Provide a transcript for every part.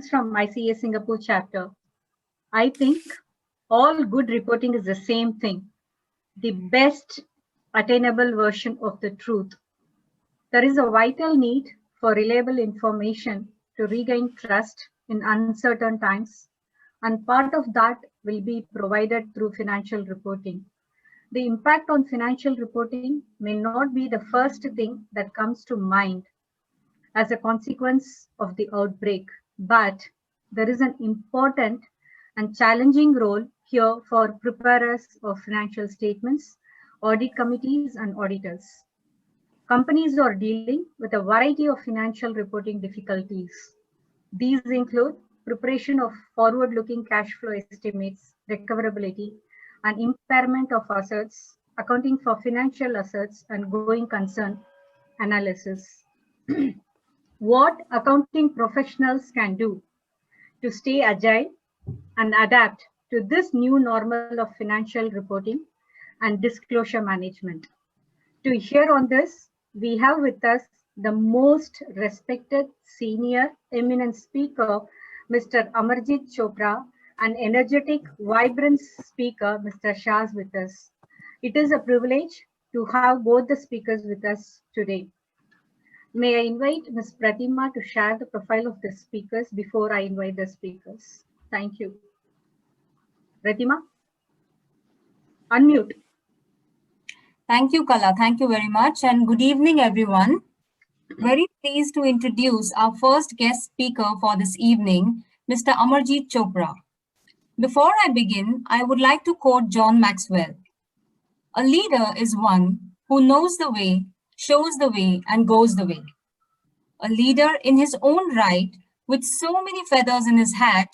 Greetings from ICA Singapore chapter. I think all good reporting is the same thing, the best attainable version of the truth. There is a vital need for reliable information to regain trust in uncertain times, and part of that will be provided through financial reporting. The impact on financial reporting may not be the first thing that comes to mind as a consequence of the outbreak, but there is an important and challenging role here for preparers of financial statements, audit committees, and auditors. Companies are dealing with a variety of financial reporting difficulties. These include preparation of forward-looking cash flow estimates, recoverability, and impairment of assets, accounting for financial assets, and going concern analysis. What accounting professionals can do to stay agile and adapt to this new normal of financial reporting and disclosure management. To hear on this, we have with us the most respected senior eminent speaker, Mr. Amarjit Chopra, and energetic, vibrant speaker, Mr. Shah, with us. It is a privilege to have both the speakers with us today. May I invite Ms. Pratima to share the profile of the speakers before I invite the speakers. Thank you. Pratima, unmute. Thank you, Kala. Thank you very much. And good evening, everyone. Very pleased to introduce our first guest speaker for this evening, Mr. Amarjit Chopra. Before I begin, I would like to quote John Maxwell. A leader is one who knows the way, shows the way, and goes the way. A leader in his own right, with so many feathers in his hat,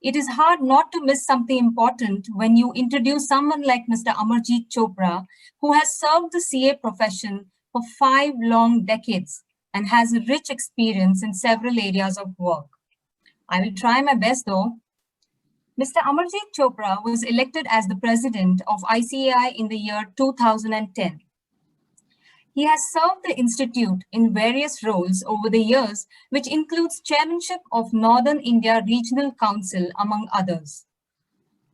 it is hard not to miss something important when you introduce someone like Mr. Amarjit Chopra, who has served the CA profession for 5 long decades and has a rich experience in several areas of work. I will try my best though. Mr. Amarjit Chopra was elected as the president of ICAI in the year 2010. He has served the institute in various roles over the years, which includes chairmanship of Northern India Regional Council, among others.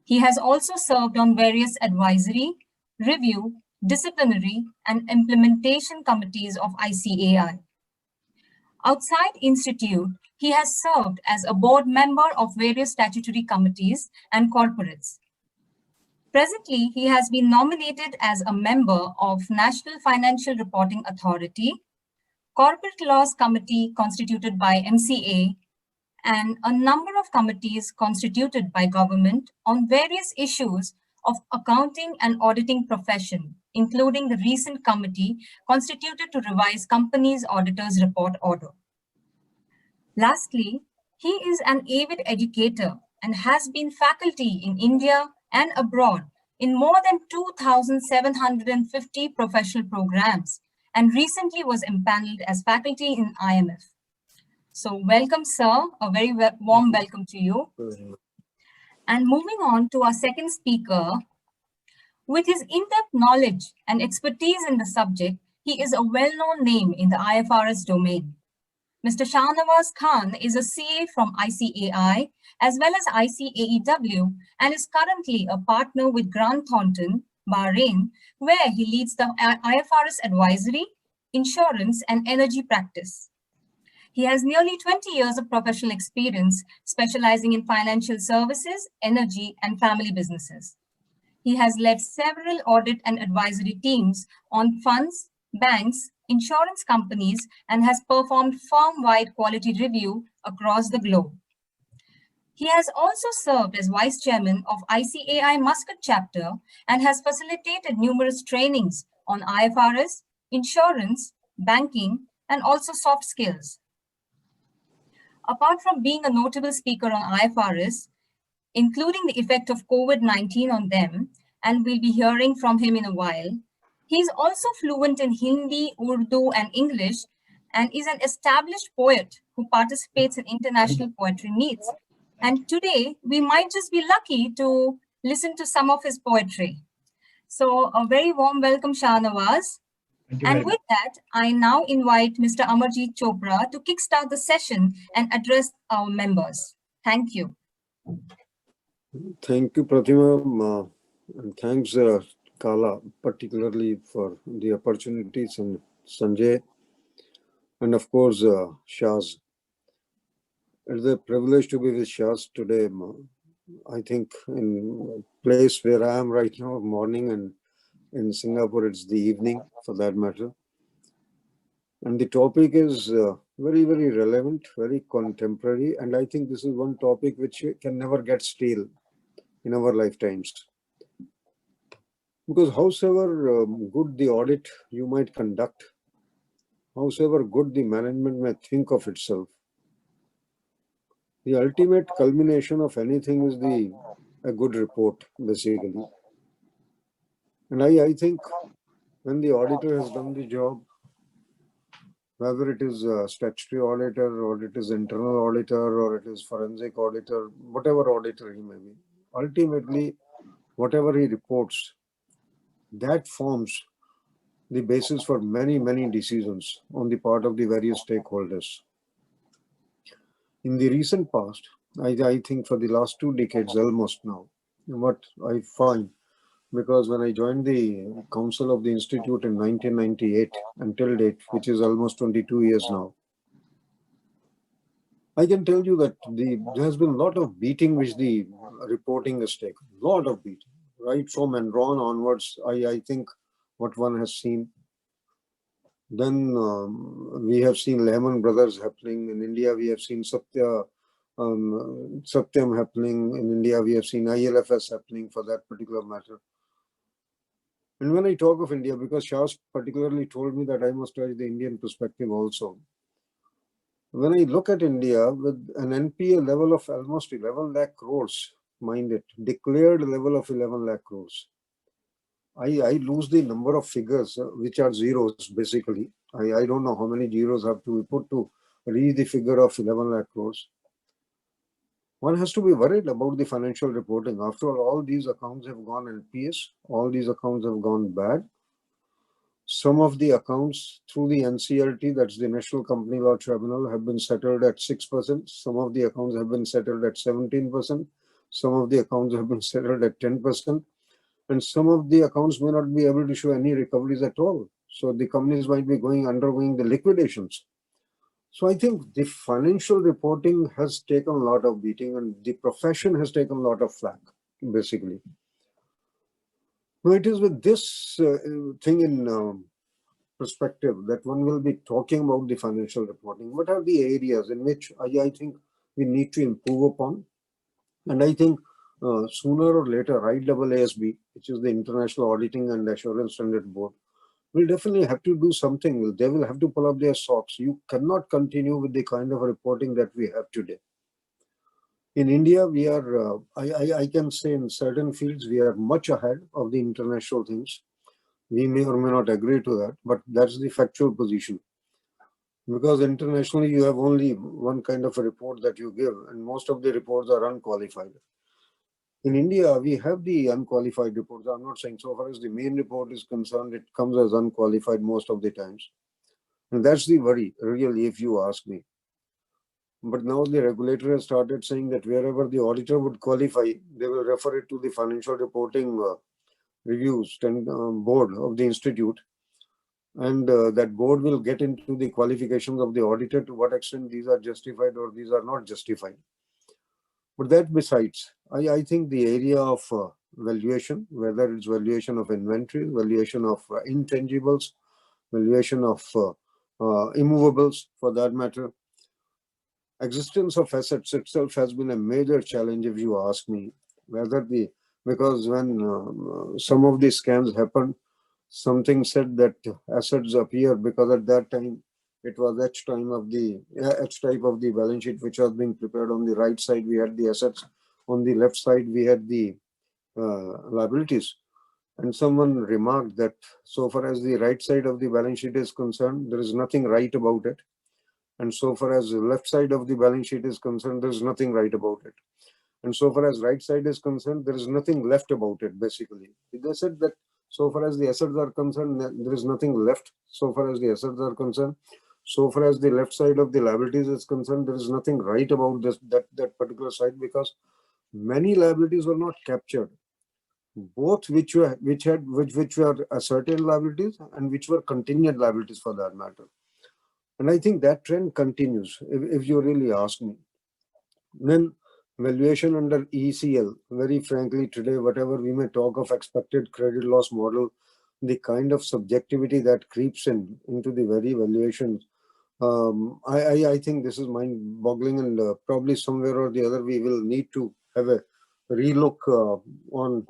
He has also served on various advisory, review, disciplinary, and implementation committees of ICAI. Outside institute, he has served as a board member of various statutory committees and corporates. Presently, he has been nominated as a member of National Financial Reporting Authority, Corporate Laws Committee constituted by MCA, and a number of committees constituted by government on various issues of accounting and auditing profession, including the recent committee constituted to revise Companies Auditors Report Order. Lastly, he is an avid educator and has been faculty in India and abroad in more than 2,750 professional programs, and recently was empaneled as faculty in IMF. So welcome, sir. A very warm welcome to you. And moving on to our second speaker, with his in-depth knowledge and expertise in the subject, he is a well-known name in the IFRS domain. Mr. Shahnawaz Khan is a CA from ICAI as well as ICAEW and is currently a partner with Grant Thornton, Bahrain, where he leads the IFRS advisory, insurance, and energy practice. He has nearly 20 years of professional experience specializing in financial services, energy, and family businesses. He has led several audit and advisory teams on funds, banks, insurance companies, and has performed firm-wide quality review across the globe. He has also served as vice chairman of ICAI Muscat chapter and has facilitated numerous trainings on IFRS, insurance, banking, and also soft skills. Apart from being a notable speaker on IFRS, including the effect of COVID-19 on them, and we'll be hearing from him in a while, he is also fluent in Hindi, Urdu, and English, and is an established poet who participates in international poetry meets. And today, we might just be lucky to listen to some of his poetry. So a very warm welcome, Shahnawaz. And with that, I now invite Mr. Amarjit Chopra to kickstart the session and address our members. Thank you. Thank you, Pratima, and thanks, Kala, particularly for the opportunities, and Sanjay, and of course, Shaz. It's a privilege to be with Shaz today. I think in a place where I am right now, morning, and in Singapore, it's the evening, for that matter. And the topic is very, very relevant, very contemporary, and I think this is one topic which can never get stale in our lifetimes. Because howsoever good the audit you might conduct, howsoever good the management may think of itself, the ultimate culmination of anything is a good report, basically. And I think when the auditor has done the job, whether it is a statutory auditor or it is internal auditor or it is forensic auditor, whatever auditor he may be, ultimately, whatever he reports, that forms the basis for many, many decisions on the part of the various stakeholders. In the recent past, I think for the last 2 decades almost now, what I find, because when I joined the council of the institute in 1998 until date, which is almost 22 years now, I can tell you that there has been a lot of beating which the reporting has taken, lot of beating, right from Enron onwards. I think what one has seen. Then we have seen Lehman Brothers happening in India. We have seen Satyam happening in India. We have seen ILFS happening, for that particular matter. And when I talk of India, because Shaz particularly told me that I must touch the Indian perspective also. When I look at India with an NPA level of almost 11 lakh crores, mind it, declared level of 11 lakh crores. I lose the number of figures which are zeros, basically. I don't know how many zeros have to be put to reach the figure of 11 lakh crores. One has to be worried about the financial reporting. After all these accounts have gone NPS, all these accounts have gone bad. Some of the accounts through the NCLT, that's the National Company Law Tribunal, have been settled at 6%. Some of the accounts have been settled at 17%. Some of the accounts have been settled at 10%. And some of the accounts may not be able to show any recoveries at all. So the companies might be undergoing the liquidations. So I think the financial reporting has taken a lot of beating and the profession has taken a lot of flack, basically. Now it is with this thing in perspective that one will be talking about the financial reporting. What are the areas in which I think we need to improve upon? And I think sooner or later, IAASB, which is the International Auditing and Assurance Standard Board, will definitely have to do something. They will have to pull up their socks. You cannot continue with the kind of reporting that we have today. In India, we are, I can say in certain fields, we are much ahead of the international things. We may or may not agree to that, but that's the factual position. Because internationally, you have only one kind of a report that you give, and most of the reports are unqualified. In India, we have the unqualified reports. I'm not saying so far as the main report is concerned, it comes as unqualified most of the times. And that's the worry, really, if you ask me. But now the regulator has started saying that wherever the auditor would qualify, they will refer it to the financial reporting reviews and board of the institute. And that board will get into the qualifications of the auditor to what extent these are justified or these are not justified. But that besides, I think the area of valuation, whether it's valuation of inventory, valuation of intangibles, valuation of immovables for that matter, existence of assets itself has been a major challenge if you ask me. Because when some of these scams happened, something said that assets appear because at that time it was H type of the balance sheet which was being prepared. On the right side we had the assets, on the left side we had the liabilities, and someone remarked that so far as the right side of the balance sheet is concerned, there is nothing right about it, and so far as the left side of the balance sheet is concerned, there is nothing right about it, and so far as right side is concerned, there is nothing left about it. Basically, they said that so far as the assets are concerned, there is nothing left so far as the assets are concerned. So far as the left side of the liabilities is concerned, there is nothing right about that particular side, because many liabilities were not captured, both which were certain liabilities and which were contingent liabilities for that matter. And I think that trend continues, if you really ask me. Then valuation under ECL, very frankly today, whatever we may talk of expected credit loss model, the kind of subjectivity that creeps into the very valuations, I think this is mind-boggling, and probably somewhere or the other we will need to have a relook on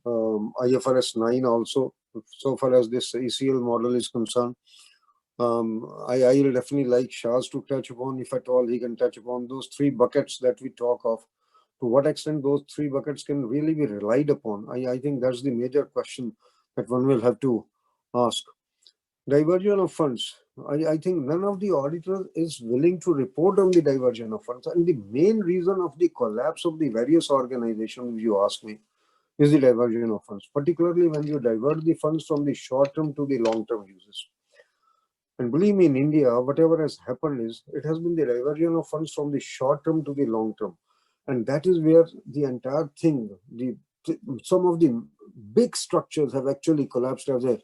IFRS 9 also, so far as this ECL model is concerned. I will definitely like Shaz to touch upon, if at all he can touch upon, those three buckets that we talk of. To what extent those three buckets can really be relied upon? I think that's the major question that one will have to ask. Diversion of funds. I think none of the auditors is willing to report on the diversion of funds. And the main reason of the collapse of the various organizations, if you ask me, is the diversion of funds, particularly when you divert the funds from the short-term to the long-term uses. And believe me, in India, whatever has happened is, it has been the diversion of funds from the short-term to the long-term. And that is where the entire thing, some of the big structures have actually collapsed as a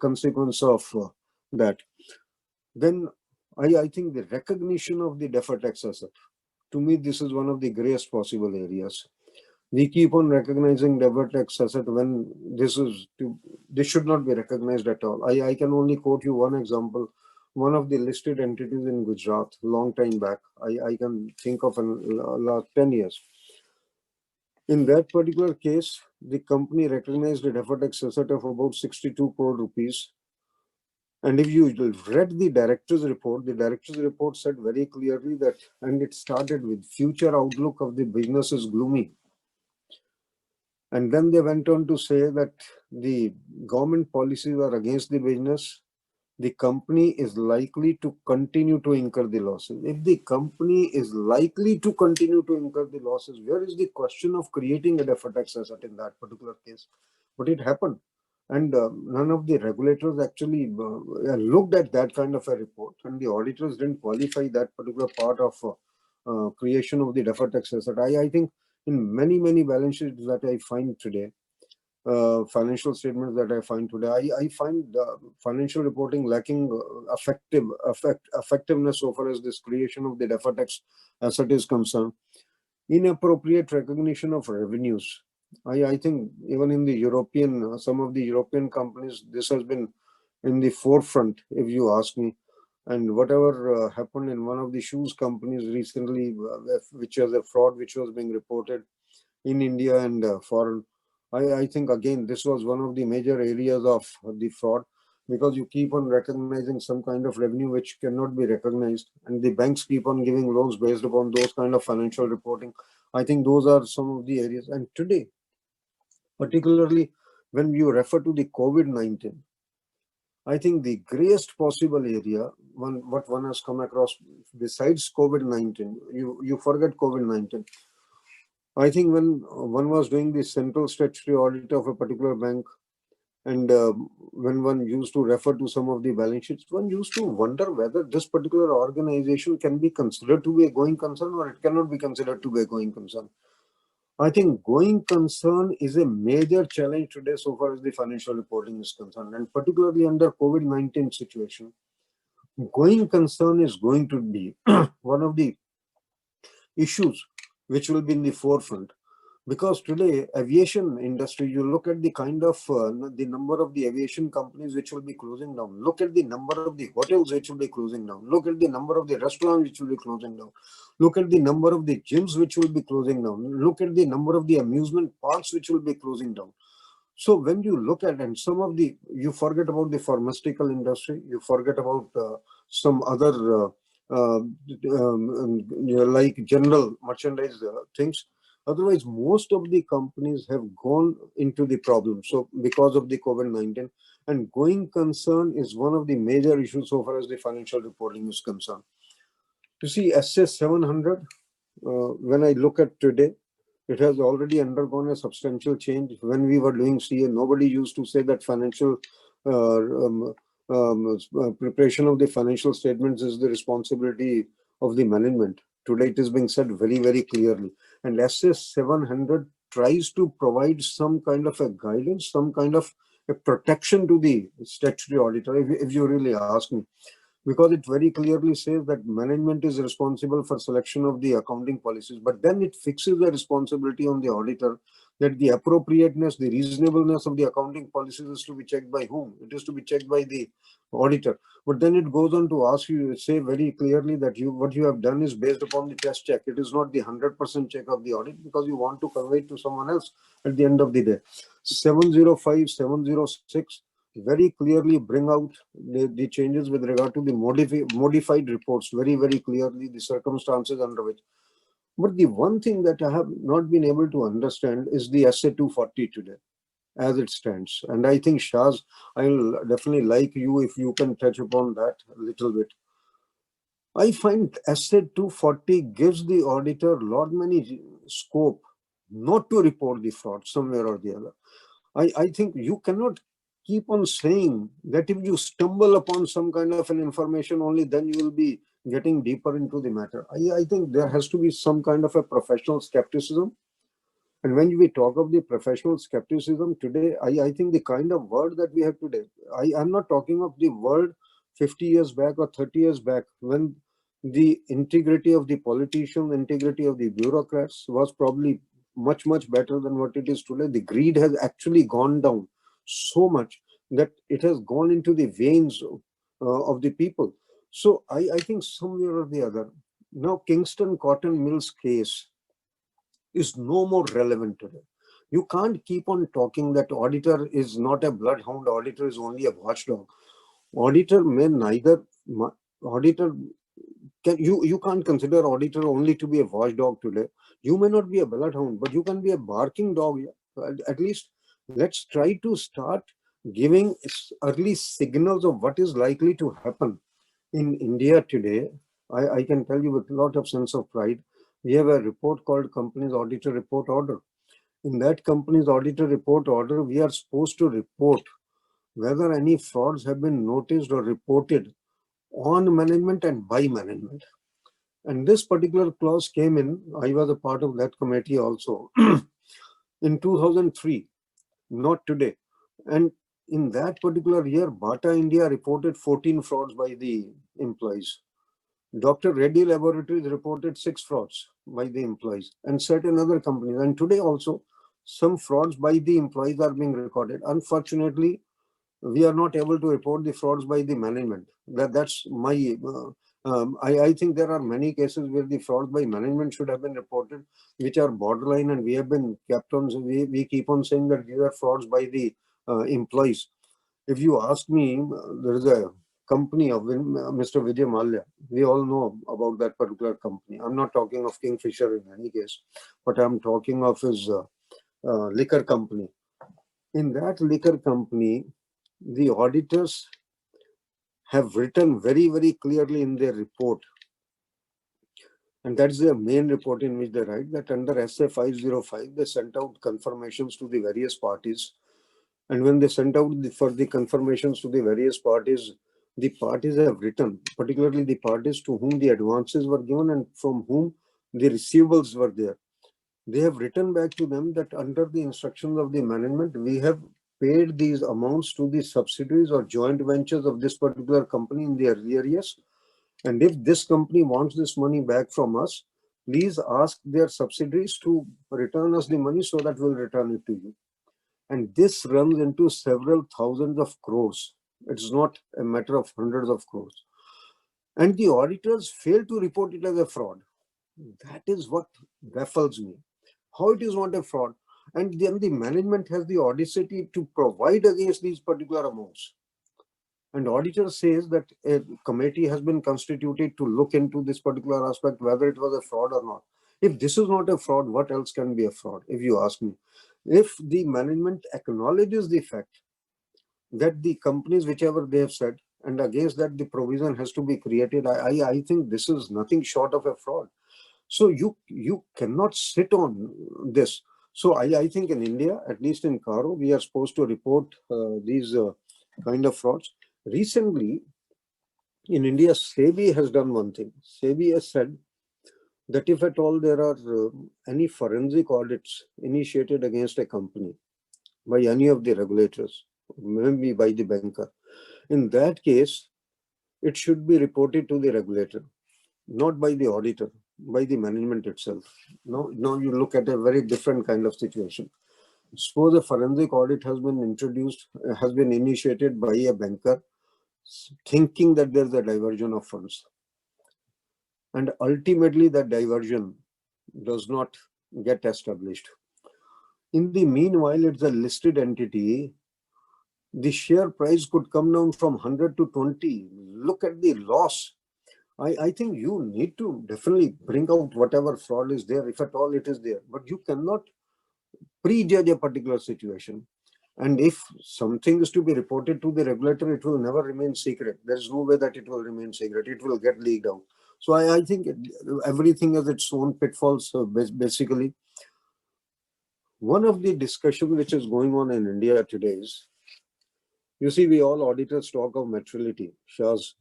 consequence of that. Then I think the recognition of the deferred tax asset, to me, this is one of the grayest possible areas. We keep on recognizing deferred tax asset when this should not be recognized at all. I can only quote you one example. One of the listed entities in Gujarat, long time back, I can think of last 10 years. In that particular case, the company recognized a deferred tax asset of about 62 crore rupees. And if you read the director's report said very clearly that, and it started with, future outlook of the business is gloomy. And then they went on to say that the government policies are against the business. The company is likely to continue to incur the losses. If the company is likely to continue to incur the losses, where is the question of creating a deferred tax asset in that particular case? But it happened. And none of the regulators actually looked at that kind of a report, and the auditors didn't qualify that particular part of creation of the deferred tax asset. I think in many balance sheets that I find today, financial statements that I find today, I find financial reporting lacking effectiveness so far as this creation of the deferred tax asset is concerned. Inappropriate recognition of revenues. I think even in the European, some of the European companies, this has been in the forefront, if you ask me. And whatever happened in one of the shoes companies recently, which was a fraud which was being reported in India and foreign, I think again this was one of the major areas of the fraud, because you keep on recognizing some kind of revenue which cannot be recognized, and the banks keep on giving loans based upon those kind of financial reporting. I think those are some of the areas. And today, particularly when you refer to the COVID-19, I think the grayest possible area, what one has come across besides COVID-19, you forget COVID-19. I think when one was doing the central statutory audit of a particular bank, and when one used to refer to some of the balance sheets, one used to wonder whether this particular organization can be considered to be a going concern or it cannot be considered to be a going concern. I think going concern is a major challenge today so far as the financial reporting is concerned, and particularly under COVID-19 situation. Going concern is going to be one of the issues which will be in the forefront, because today aviation industry, you look at the kind of the number of the aviation companies which will be closing down, look at the number of the hotels which will be closing down, look at the number of the restaurants which will be closing down, look at the number of the gyms which will be closing down, look at the number of the amusement parks which will be closing down. So when you look at, and some of the, you forget about the pharmaceutical industry, you forget about some other like general merchandise things. Otherwise, most of the companies have gone into the problem. So because of the COVID-19, and going concern is one of the major issues so far as the financial reporting is concerned. You see, SS 700, when I look at today, it has already undergone a substantial change. When we were doing CA, nobody used to say that financial preparation of the financial statements is the responsibility of the management. Today it is being said very, very clearly. And SA 700 tries to provide some kind of a guidance, some kind of a protection to the statutory auditor, if you really ask me, because it very clearly says that management is responsible for selection of the accounting policies, but then it fixes the responsibility on the auditor that the appropriateness, the reasonableness of the accounting policies is to be checked by whom? It is to be checked by the auditor. But then it goes on to ask you, say very clearly that what you have done is based upon the test check. It is not the 100% check of the audit, because you want to convey it to someone else at the end of the day. 705, 706 very clearly bring out the changes with regard to the modified reports, very, very clearly the circumstances under which. But the one thing that I have not been able to understand is the SA 240 today, as it stands. And I think, Shaz, I'll definitely like you if you can touch upon that a little bit. I find SA 240 gives the auditor a lot many scope not to report the fraud somewhere or the other. I think you cannot keep on saying that if you stumble upon some kind of an information, only then you will be getting deeper into the matter. I think there has to be some kind of a professional skepticism. And when we talk of the professional skepticism today, I think the kind of world that we have today, I'm not talking of the world 50 years back or 30 years back, when the integrity of the politician, integrity of the bureaucrats was probably much, much better than what it is today. The greed has actually gone down so much that it has gone into the veins of the people. So I think somewhere or the other, now Kingston Cotton Mills case is no more relevant today. You can't keep on talking that auditor is not a bloodhound, auditor is only a watchdog. Auditor may neither, auditor you can't consider auditor only to be a watchdog today. You may not be a bloodhound, but you can be a barking dog. At least let's try to start giving early signals of what is likely to happen in India today. I can tell you with a lot of sense of pride, we have a report called Companies Auditor Report Order. In that Companies Auditor Report Order, we are supposed to report whether any frauds have been noticed or reported on management and by management. And this particular clause came in, I was a part of that committee also, in 2003, not today. And in that particular year, Bata India reported 14 frauds by the employees. Dr. Reddy Laboratories reported 6 frauds by the employees, and certain other companies. And today also, some frauds by the employees are being recorded. Unfortunately, we are not able to report the frauds by the management. That's my, I think there are many cases where the frauds by management should have been reported, which are borderline, and we have been kept on, we keep on saying that these are frauds by the employees. If you ask me, there is a company of Mr. Vijay Mallya. We all know about that particular company. I'm not talking of Kingfisher in any case, but I'm talking of his liquor company. In that liquor company, the auditors have written very, very clearly in their report, and that's the main report in which they write that under SA 505, they sent out confirmations to the various parties. And when they sent out for the confirmations to the various parties, the parties have written, particularly the parties to whom the advances were given and from whom the receivables were there. They have written back to them that under the instructions of the management, we have paid these amounts to the subsidiaries or joint ventures of this particular company in the earlier years. And if this company wants this money back from us, please ask their subsidiaries to return us the money so that we'll return it to you. And this runs into several thousands of crores. It's not a matter of hundreds of crores. And the auditors fail to report it as a fraud. That is what baffles me. How it is not a fraud? And then the management has the audacity to provide against these particular amounts. And auditor says that a committee has been constituted to look into this particular aspect, whether it was a fraud or not. If this is not a fraud, what else can be a fraud, if you ask me? If the management acknowledges the fact that the companies, whichever they have said, and against that the provision has to be created, I think this is nothing short of a fraud. So you cannot sit on this. So I think in India, at least in Caro, we are supposed to report these kind of frauds. Recently, in India, SEBI has done one thing. SEBI has said that if at all there are any forensic audits initiated against a company by any of the regulators, maybe by the banker, in that case, it should be reported to the regulator, not by the auditor, by the management itself. Now you look at a very different kind of situation. Suppose a forensic audit has been initiated by a banker, thinking that there's a diversion of funds. And ultimately that diversion does not get established. In the meanwhile, it's a listed entity. The share price could come down from 100 to 20. Look at the loss. I think you need to definitely bring out whatever fraud is there, if at all it is there. But you cannot prejudge a particular situation. And if something is to be reported to the regulator, it will never remain secret. There's no way that it will remain secret. It will get leaked out. So I think everything has its own pitfalls. So basically, one of the discussions which is going on in India today is, you see, we all auditors talk of materiality. Shahs,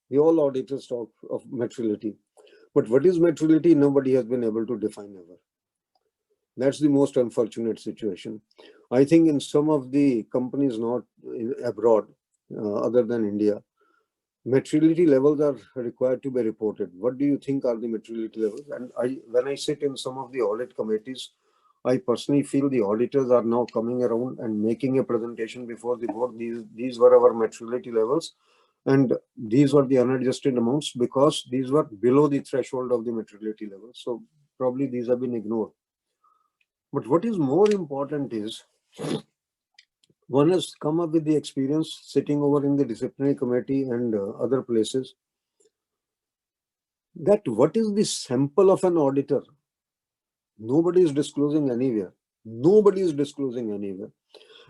we all auditors talk of materiality. But what is materiality? Nobody has been able to define ever. That's the most unfortunate situation. I think in some of the companies not abroad, other than India, materiality levels are required to be reported. What do you think are the materiality levels? And when I sit in some of the audit committees, I personally feel the auditors are now coming around and making a presentation before the board. These were our materiality levels, and these were the unadjusted amounts because these were below the threshold of the materiality level. So probably these have been ignored. But what is more important is, one has come up with the experience sitting over in the disciplinary committee and other places, that what is the sample of an auditor? Nobody is disclosing anywhere. Nobody is disclosing anywhere.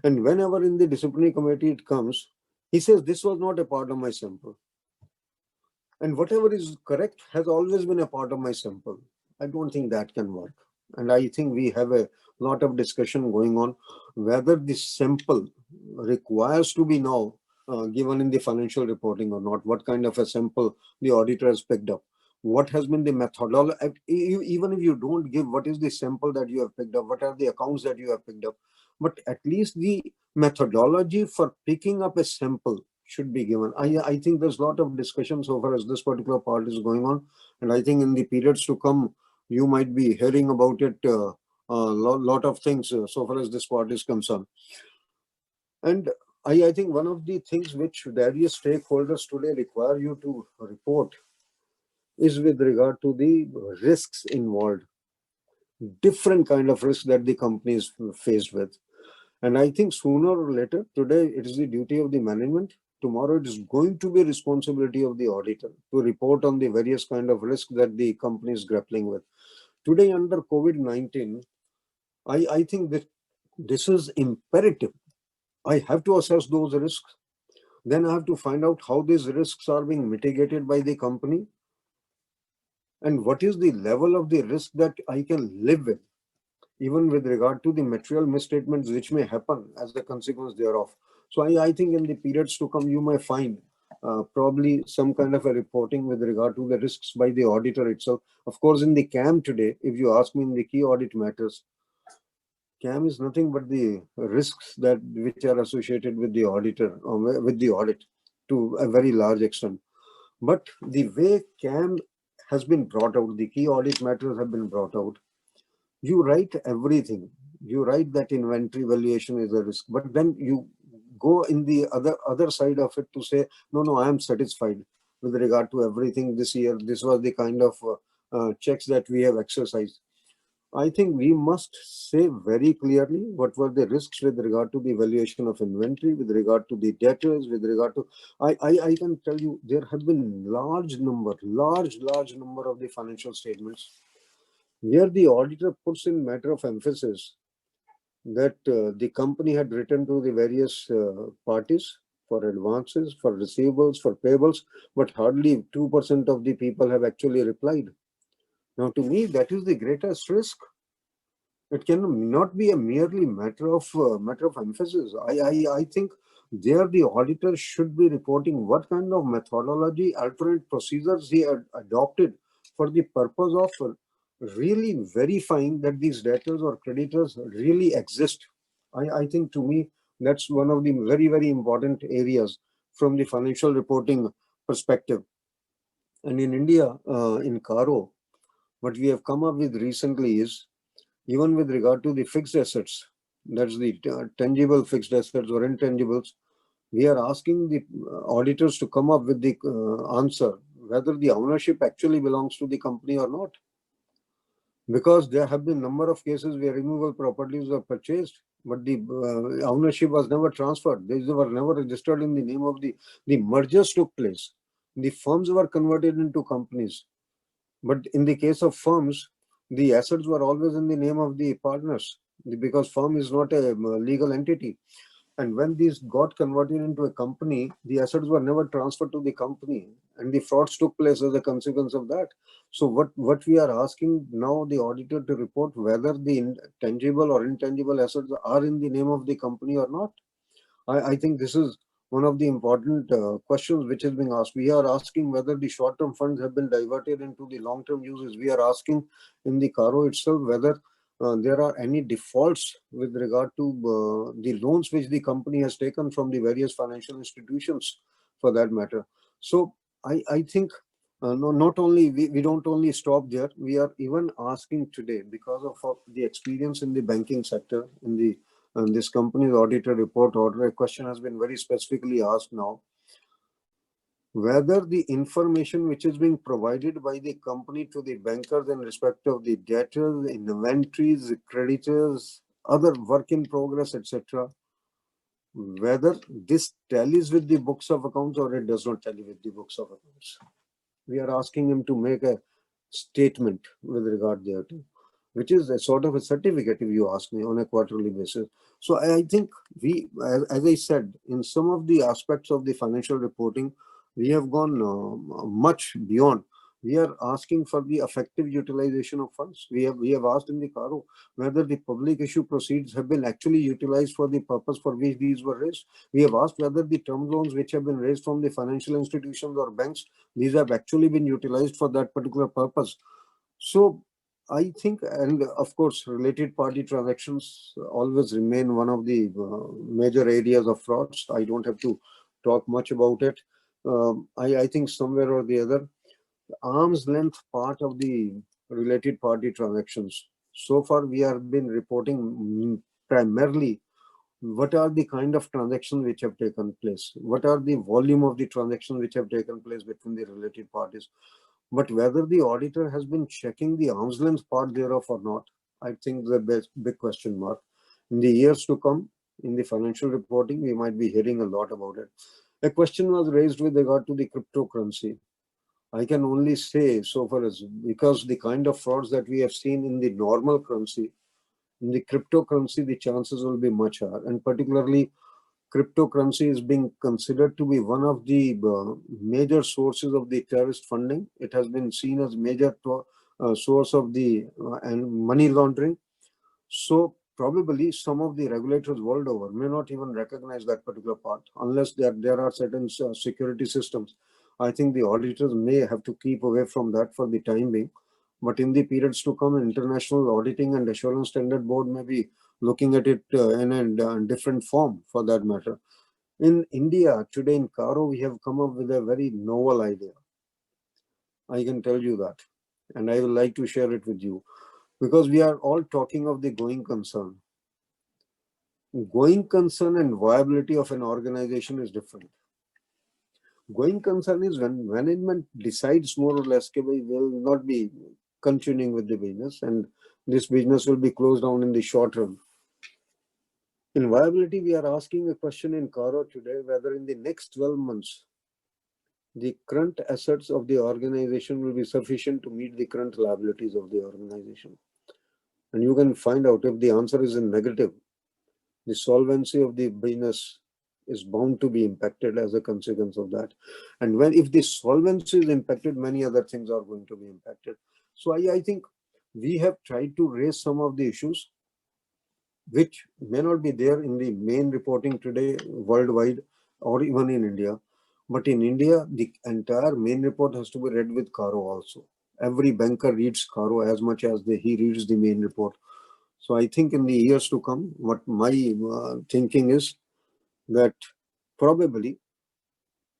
And whenever in the disciplinary committee it comes, he says, this was not a part of my sample. And whatever is correct has always been a part of my sample. I don't think that can work. And I think we have a lot of discussion going on whether this sample requires to be now given in the financial reporting or not. What kind of a sample the auditor has picked up? What has been the methodology? Even if you don't give what is the sample that you have picked up, what are the accounts that you have picked up, but at least the methodology for picking up a sample should be given. I think there's a lot of discussion so far as this particular part is going on. And I think in the periods to come, you might be hearing about it, a lot of things so far as this part is concerned. And I think one of the things which various stakeholders today require you to report is with regard to the risks involved, different kind of risks that the company is faced with. And I think sooner or later, today it is the duty of the management. Tomorrow it is going to be responsibility of the auditor to report on the various kind of risks that the company is grappling with. Today under COVID-19, I think that this is imperative. I have to assess those risks. Then I have to find out how these risks are being mitigated by the company. And what is the level of the risk that I can live with, even with regard to the material misstatements which may happen as a consequence thereof. So I think in the periods to come, you may find probably some kind of a reporting with regard to the risks by the auditor itself. Of course, in the CAM today, if you ask me in the key audit matters, CAM is nothing but the risks that which are associated with the auditor or with the audit to a very large extent. But the way CAM has been brought out, the key audit matters have been brought out. You write everything. You write that inventory valuation is a risk, but then you go in the other side of it to say, no, I am satisfied with regard to everything this year. This was the kind of checks that we have exercised. I think we must say very clearly what were the risks with regard to the valuation of inventory, with regard to the debtors, with regard to, I can tell you there have been large number of the financial statements where the auditor puts in matter of emphasis that the company had written to the various parties for advances, for receivables, for payables, but hardly 2% of the people have actually replied. Now, to me, that is the greatest risk. It cannot be a merely matter of emphasis. I think there the auditor should be reporting what kind of methodology, alternate procedures he had adopted for the purpose of really verifying that these debtors or creditors really exist. I think to me, that's one of the very, very important areas from the financial reporting perspective. And in India, in Caro, what we have come up with recently is, even with regard to the fixed assets, that's the tangible fixed assets or intangibles, we are asking the auditors to come up with the answer whether the ownership actually belongs to the company or not. Because there have been number of cases where removable properties were purchased, but the ownership was never transferred. These were never registered in the name of the mergers took place. The firms were converted into companies. But in the case of firms, the assets were always in the name of the partners, because firm is not a legal entity. And when these got converted into a company, the assets were never transferred to the company, and the frauds took place as a consequence of that. So what we are asking now the auditor to report whether the tangible or intangible assets are in the name of the company or not. I think this is one of the important questions which is being asked. We are asking whether the short-term funds have been diverted into the long-term uses. We are asking in the Caro itself whether there are any defaults with regard to the loans which the company has taken from the various financial institutions, for that matter. So I think no, not only we don't only stop there. We are even asking today, because of the experience in the banking sector, in the this company's auditor report order, a question has been very specifically asked now, whether the information which is being provided by the company to the bankers in respect of the debtors, inventories, creditors, other work in progress, etc., whether this tallies with the books of accounts or it does not tally with the books of accounts. We are asking him to make a statement with regard thereto, which is a sort of a certificate, if you ask me, on a quarterly basis. So I think we, as I said, in some of the aspects of the financial reporting, we have gone much beyond. We are asking for the effective utilization of funds. We have asked in the Caro whether the public issue proceeds have been actually utilized for the purpose for which these were raised. We have asked whether the term loans which have been raised from the financial institutions or banks, these have actually been utilized for that particular purpose. So I think, and of course, related party transactions always remain one of the major areas of frauds. I don't have to talk much about it. I think somewhere or the other, arm's length part of the related party transactions. So far, we have been reporting primarily what are the kind of transactions which have taken place, what are the volume of the transactions which have taken place between the related parties. But whether the auditor has been checking the arm's length part thereof or not, I think the big question mark. In the years to come, in the financial reporting, we might be hearing a lot about it. A question was raised with regard to the cryptocurrency. I can only say, so far as, because the kind of frauds that we have seen in the normal currency, in the cryptocurrency, the chances will be much higher. And particularly, cryptocurrency is being considered to be one of the major sources of the terrorist funding. It has been seen as major source of the and money laundering. So probably some of the regulators world over may not even recognize that particular part unless there are certain security systems. I think the auditors may have to keep away from that for the time being. But in the periods to come, International Auditing and Assurance Standard Board may be looking at it in a different form, for that matter. In India, today in Caro, we have come up with a very novel idea. I can tell you that. And I would like to share it with you. Because we are all talking of the going concern. Going concern and viability of an organization is different. Going concern is when management decides more or less that we will not be continuing with the business and this business will be closed down in the short run. In viability, we are asking a question in Caro today whether in the next 12 months, the current assets of the organization will be sufficient to meet the current liabilities of the organization. And you can find out if the answer is in negative, the solvency of the business is bound to be impacted as a consequence of that. And if the solvency is impacted, many other things are going to be impacted. So I think we have tried to raise some of the issues. which may not be there in the main reporting today worldwide or even in India. But in India, the entire main report has to be read with Karo also. Every banker reads Karo as much as he reads the main report. So I think in the years to come, what my thinking is that probably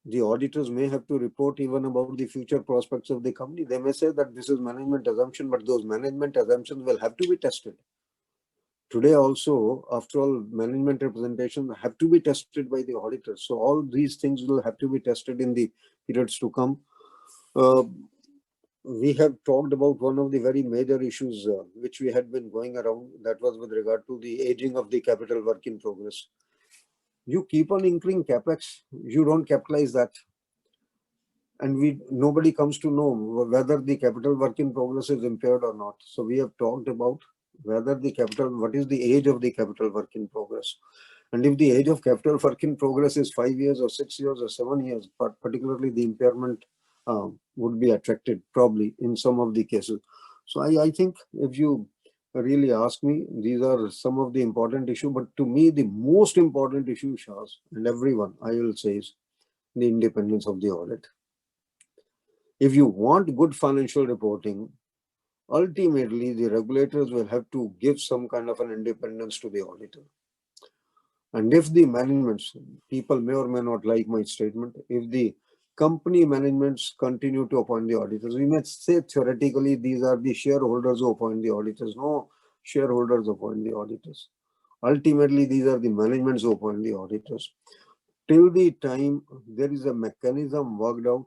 the auditors may have to report even about the future prospects of the company. They may say that this is management assumption, but those management assumptions will have to be tested. Today also, after all, management representations have to be tested by the auditors. So all these things will have to be tested in the periods to come. We have talked about one of the very major issues which we had been going around, that was with regard to the aging of the capital work in progress. You keep on incurring capex, you don't capitalize that. And nobody comes to know whether the capital work in progress is impaired or not. So we have talked about whether what is the age of the capital work in progress. And if the age of capital work in progress is 5 years or 6 years or 7 years, but particularly the impairment would be attracted probably in some of the cases. So I think if you really ask me, these are some of the important issues. But to me, the most important issue, Shaz, and everyone, I will say, is the independence of the audit. If you want good financial reporting, ultimately the regulators will have to give some kind of an independence to the auditor. And if the managements, people may or may not like my statement, if the company managements continue to appoint the auditors, we may say theoretically these are the shareholders who appoint the auditors. No, shareholders appoint the auditors. Ultimately, these are the managements who appoint the auditors. Till the time there is a mechanism worked out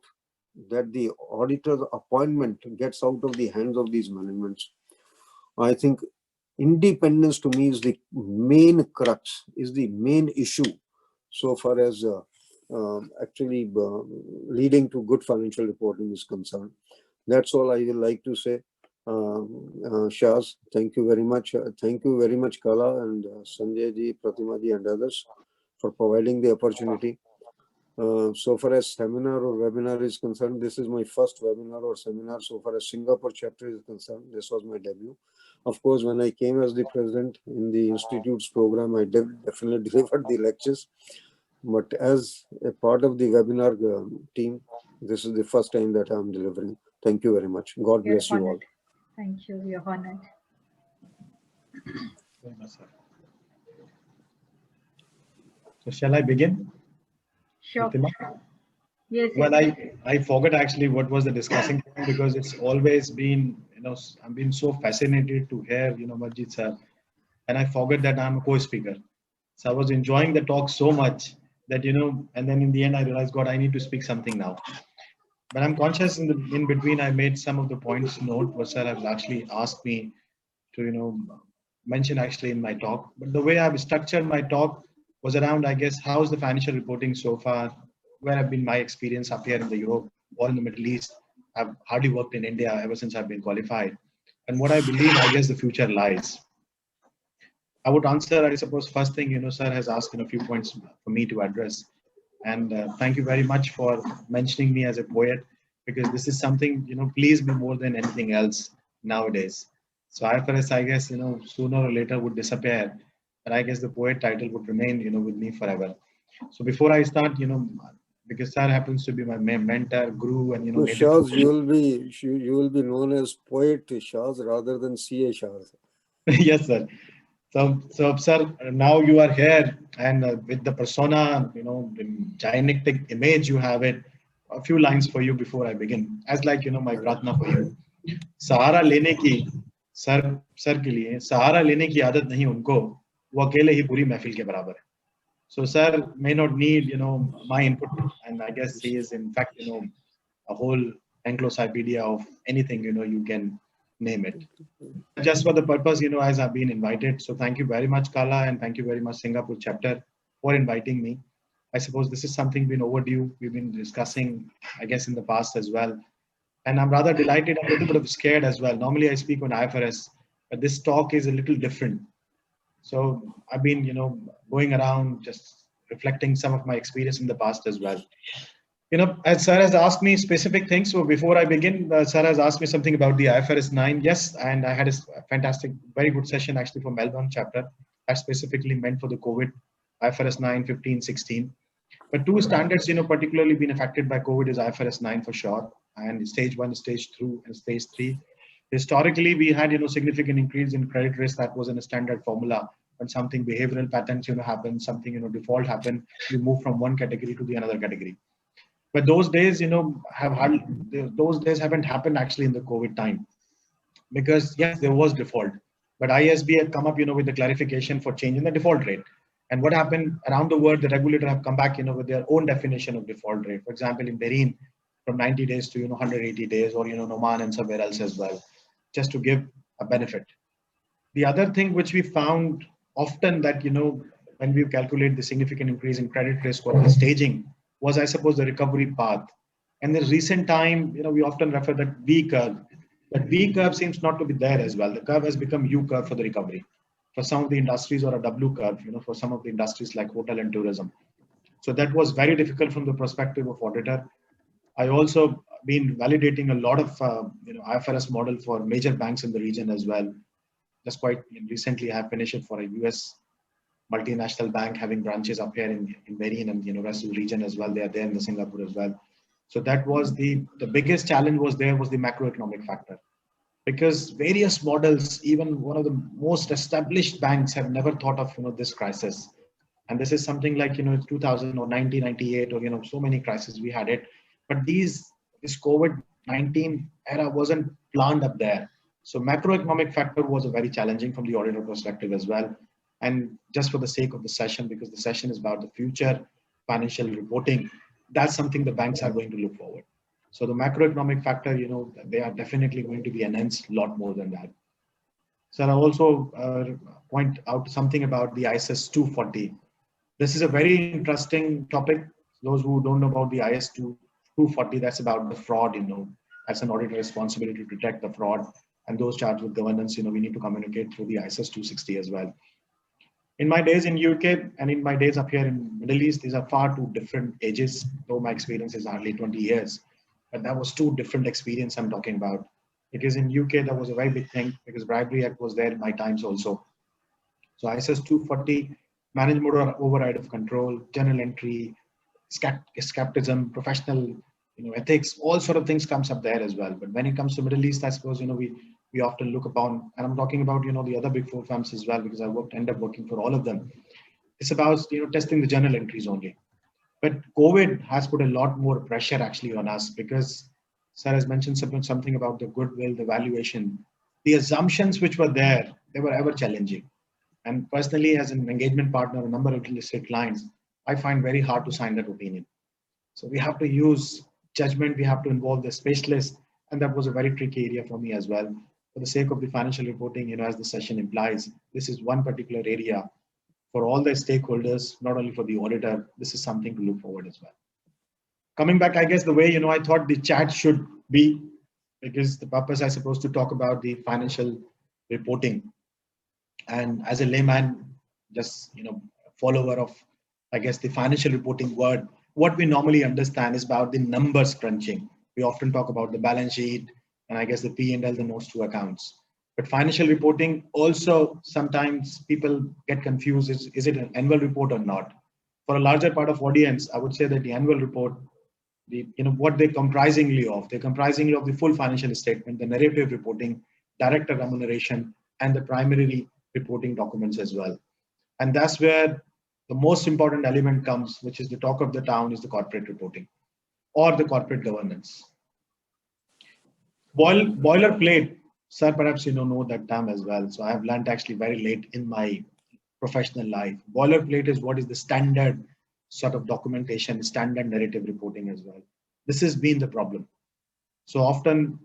that the auditor's appointment gets out of the hands of these managements, I think independence to me is the main crux, is the main issue so far as actually leading to good financial reporting is concerned. That's all I will like to say. Shaz, thank you very much. Thank you very much, Kala and Sanjay ji, Pratima ji, and others for providing the opportunity. So far as seminar or webinar is concerned, this is my first webinar or seminar. So far as Singapore chapter is concerned, this was my debut. Of course, when I came as the president in the institute's program, I definitely delivered the lectures. But as a part of the webinar team, this is the first time that I'm delivering. Thank you very much. God bless you all. Thank you. You're honored. So shall I begin? Sure. Pratima? Yes. Well, I forgot actually what was the discussing point, because it's always been, I've been so fascinated to hear, Amarjit sir, and I forgot that I'm a co-speaker. So I was enjoying the talk so much that, and then in the end I realized, God, I need to speak something now. But I'm conscious in between, I made some of the points note what sir have actually asked me to, mention actually in my talk. But the way I've structured my talk was around, I guess, how's the financial reporting so far, where have been my experience up here in the Europe or in the Middle East. I've hardly worked in India ever since I've been qualified. And what I believe, I guess, the future lies. I would answer, I suppose, first thing, sir has asked a few points for me to address. And thank you very much for mentioning me as a poet, because this is something, please me more than anything else nowadays. So IFRS, I guess, sooner or later would disappear. But I guess the poet title would remain, with me forever. So before I start, because sir happens to be my mentor, guru, and So Shaz, you will be known as poet Shaz rather than CA Shaz. Yes, sir. So sir, now you are here, and with the persona, the gigantic image you have it. A few lines for you before I begin, as like my pratna for you. सहारा लेने की sir के लिए सहारा लेने की आदत नहीं उनको, वो अकेले ही पूरी महफिल के बराबर है. So sir may not need my input, and I guess he is in fact a whole encyclopedia of anything you can name it. Just for the purpose as I've been invited. So thank you very much, Kala, and thank you very much, Singapore chapter, for inviting me. I suppose this is something been overdue. We've been discussing, I guess, in the past as well. And I'm rather delighted, a little bit of scared as well. Normally I speak on IFRS, but this talk is a little different. So I've been, going around just reflecting some of my experience in the past as well. As sir has asked me specific things. So before I begin, sir has asked me something about the IFRS 9. Yes, and I had a fantastic, very good session actually for Melbourne chapter. that's specifically meant for the COVID, IFRS 9, 15, 16. But two standards, particularly been affected by COVID is IFRS 9 for sure, and stage 1, stage 2, and stage 3. Historically, we had, significant increase in credit risk that was in a standard formula. When something behavioral patterns, happen, something, default happen, you move from one category to the another category. But those days, those days haven't happened actually in the COVID time, because yes, there was default, but ISB had come up, with the clarification for changing the default rate. And what happened around the world, the regulator have come back, with their own definition of default rate. For example, in Bahrain, from 90 days to 180 days, or Oman and somewhere else as well, just to give a benefit. The other thing which we found often that when we calculate the significant increase in credit risk or the staging was, I suppose, the recovery path. And in recent time, we often refer that V curve. That V curve seems not to be there as well. The curve has become U curve for the recovery. For some of the industries, or a W curve, for some of the industries like hotel and tourism. So that was very difficult from the perspective of auditor. I also been validating a lot of IFRS model for major banks in the region as well. Just quite recently, I have finished it for a US multinational bank having branches up here in Bahrain and rest of the region as well. They are there in the Singapore as well. So that was the biggest challenge was the macroeconomic factor. Because various models, even one of the most established banks, have never thought of this crisis, and this is something like 2000 or 1998 or so many crises we had it, but this COVID-19 era wasn't planned up there. So macroeconomic factor was a very challenging from the auditor perspective as well. And just for the sake of the session, because the session is about the future financial reporting, that's something the banks are going to look forward. So the macroeconomic factor, they are definitely going to be enhanced a lot more than that. So I'll also point out something about the ISS 240. This is a very interesting topic. Those who don't know about the IS 240, that's about the fraud, as an auditor responsibility to detect the fraud, and those charged with governance, we need to communicate through the ISS 260 as well. In my days in UK and in my days up here in Middle East, these are far too different ages, though my experience is hardly 20 years. But that was two different experience I'm talking about. Because in UK, that was a very big thing because Bribery Act was there in my times also. So ISS 240, management override of control, journal entry, skepticism, professional ethics, all sort of things comes up there as well. But when it comes to Middle East, I suppose, we often look upon, and I'm talking about, the other big four firms as well, because I end up working for all of them. It's about, testing the journal entries only. But COVID has put a lot more pressure actually on us because Sir has mentioned something about the goodwill, the valuation, the assumptions which were there, they were ever challenging. And personally, as an engagement partner, a number of real estate clients, I find very hard to sign that opinion. So we have to use judgment, we have to involve the specialist, and that was a very tricky area for me as well. For the sake of the financial reporting, as the session implies, this is one particular area for all the stakeholders, not only for the auditor. This is something to look forward as well. Coming back, I guess the way, I thought the chat should be, because the purpose, I suppose, to talk about the financial reporting. And as a layman, just, follower of, I guess, the financial reporting word, what we normally understand is about the numbers crunching. We often talk about the balance sheet and I guess the P&L, the notes to accounts. But financial reporting also, sometimes people get confused. Is it an annual report or not? For a larger part of audience, I would say that the annual report, what they're comprisingly of. They're comprisingly of the full financial statement, the narrative reporting, director remuneration, and the primary reporting documents as well. And that's where the most important element comes, which is the talk of the town, is the corporate reporting or the corporate governance. Boilerplate, sir, perhaps know that term as well. So I have learned actually very late in my professional life. Boilerplate is what is the standard sort of documentation, standard narrative reporting as well. This has been the problem. So often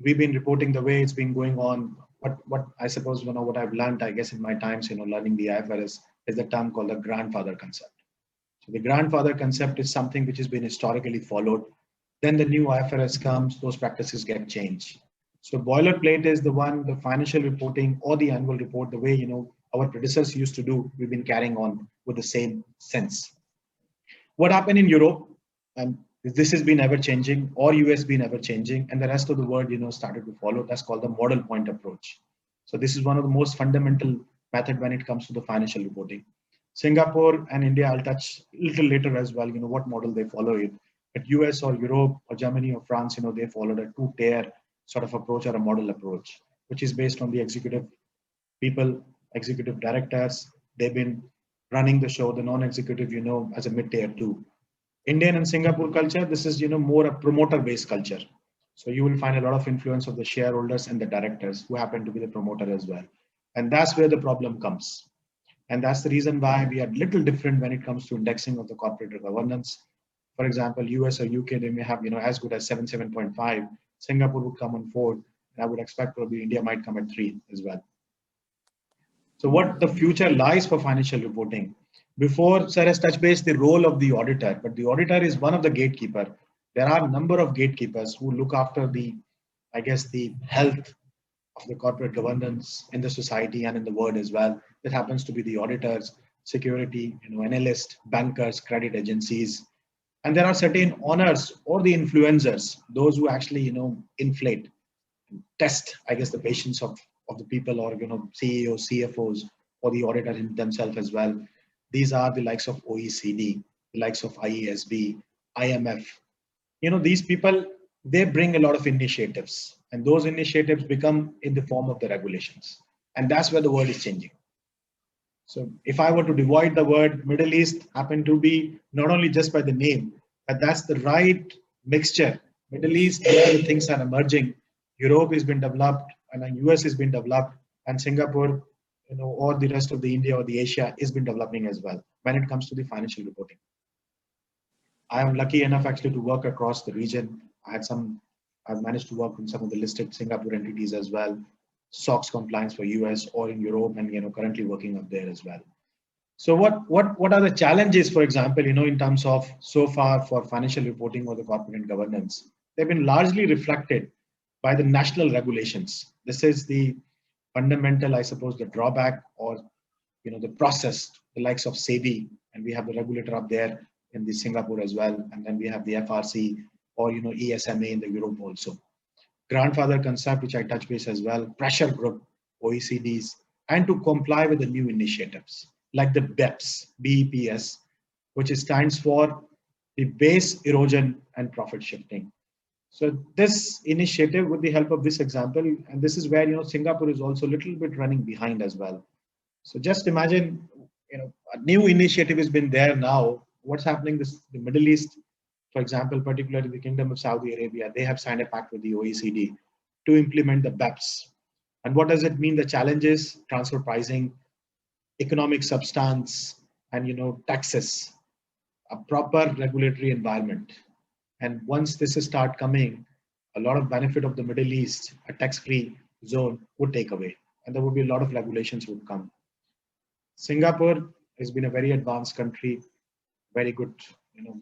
we've been reporting the way it's been going on. What I suppose, what I've learned, I guess, in my times, learning the IFRS is the term called the grandfather concept. So the grandfather concept is something which has been historically followed. Then the new IFRS comes, those practices get changed. So boilerplate is the one, the financial reporting or the annual report, the way, our predecessors used to do, we've been carrying on with the same sense. What happened in Europe, and this has been ever changing, or US been ever changing, and the rest of the world, started to follow. That's called the model point approach. So this is one of the most fundamental method when it comes to the financial reporting. Singapore and India, I'll touch a little later as well, what model they follow it. But US or Europe or Germany or France, they followed a two-tier sort of approach or a model approach, which is based on the executive people, executive directors. They've been running the show, the non-executive, as a mid-tier two. Indian and Singapore culture, this is, more a promoter-based culture. So you will find a lot of influence of the shareholders and the directors who happen to be the promoter as well. And that's where the problem comes. And that's the reason why we are a little different when it comes to indexing of the corporate governance. For example, US or UK, they may have, as good as 7.5. Singapore would come on 4. And I would expect probably India might come at 3 as well. So what the future lies for financial reporting? Before, sir has touched base the role of the auditor, but the auditor is one of the gatekeeper. There are a number of gatekeepers who look after the health of the corporate governance in the society and in the world as well. That happens to be the auditors, security, analysts, bankers, credit agencies. And there are certain honors or the influencers, those who actually, inflate, test, the patience of the people, or, CEOs, CFOs, or the auditor themselves as well. These are the likes of OECD, the likes of IASB, IMF. These people, they bring a lot of initiatives, and those initiatives become in the form of the regulations. And that's where the world is changing. So if I were to divide the word, Middle East happen to be not only just by the name, but that's the right mixture. Middle East, where the things are emerging. Europe has been developed, and the US has been developed, and Singapore, or the rest of the India or the Asia has been developing as well when it comes to the financial reporting. I am lucky enough actually to work across the region. I've managed to work in some of the listed Singapore entities as well, SOX compliance for US or in Europe, and currently working up there as well. So what are the challenges, for example, in terms of so far for financial reporting or the corporate governance? They've been largely reflected by the national regulations. This is the fundamental, I suppose, the drawback or the process, the likes of SEBI, and we have the regulator up there in the Singapore as well, and then we have the FRC or ESMA in the Europe also. Grandfather concept, which I touch base as well, pressure group, OECDs, and to comply with the new initiatives like the BEPS, which stands for the base erosion and profit shifting. So this initiative, with the help of this example, and this is where Singapore is also a little bit running behind as well. So just imagine, a new initiative has been there now. What's happening? The Middle East, for example, particularly the Kingdom of Saudi Arabia, they have signed a pact with the OECD to implement the BEPS. And what does it mean? The challenges: transfer pricing, economic substance, and taxes, a proper regulatory environment. And once this start coming, a lot of benefit of the Middle East, a tax-free zone, would take away, and there would be a lot of regulations would come. Singapore has been a very advanced country, very good,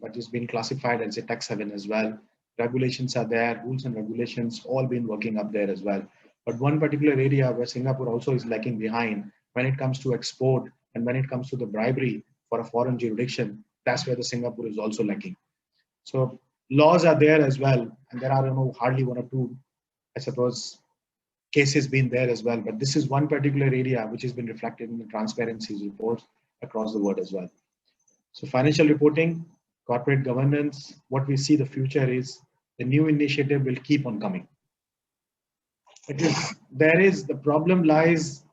but it's been classified as a tax haven as well. Regulations are there, rules and regulations, all been working up there as well. But one particular area where Singapore also is lagging behind when it comes to export and when it comes to the bribery for a foreign jurisdiction, that's where the Singapore is also lacking. So laws are there as well, and there are hardly 1 or 2, I suppose, cases been there as well. But this is one particular area which has been reflected in the transparency reports across the world as well. So financial reporting, corporate governance, what we see the future is the new initiative will keep on coming. The problem lies,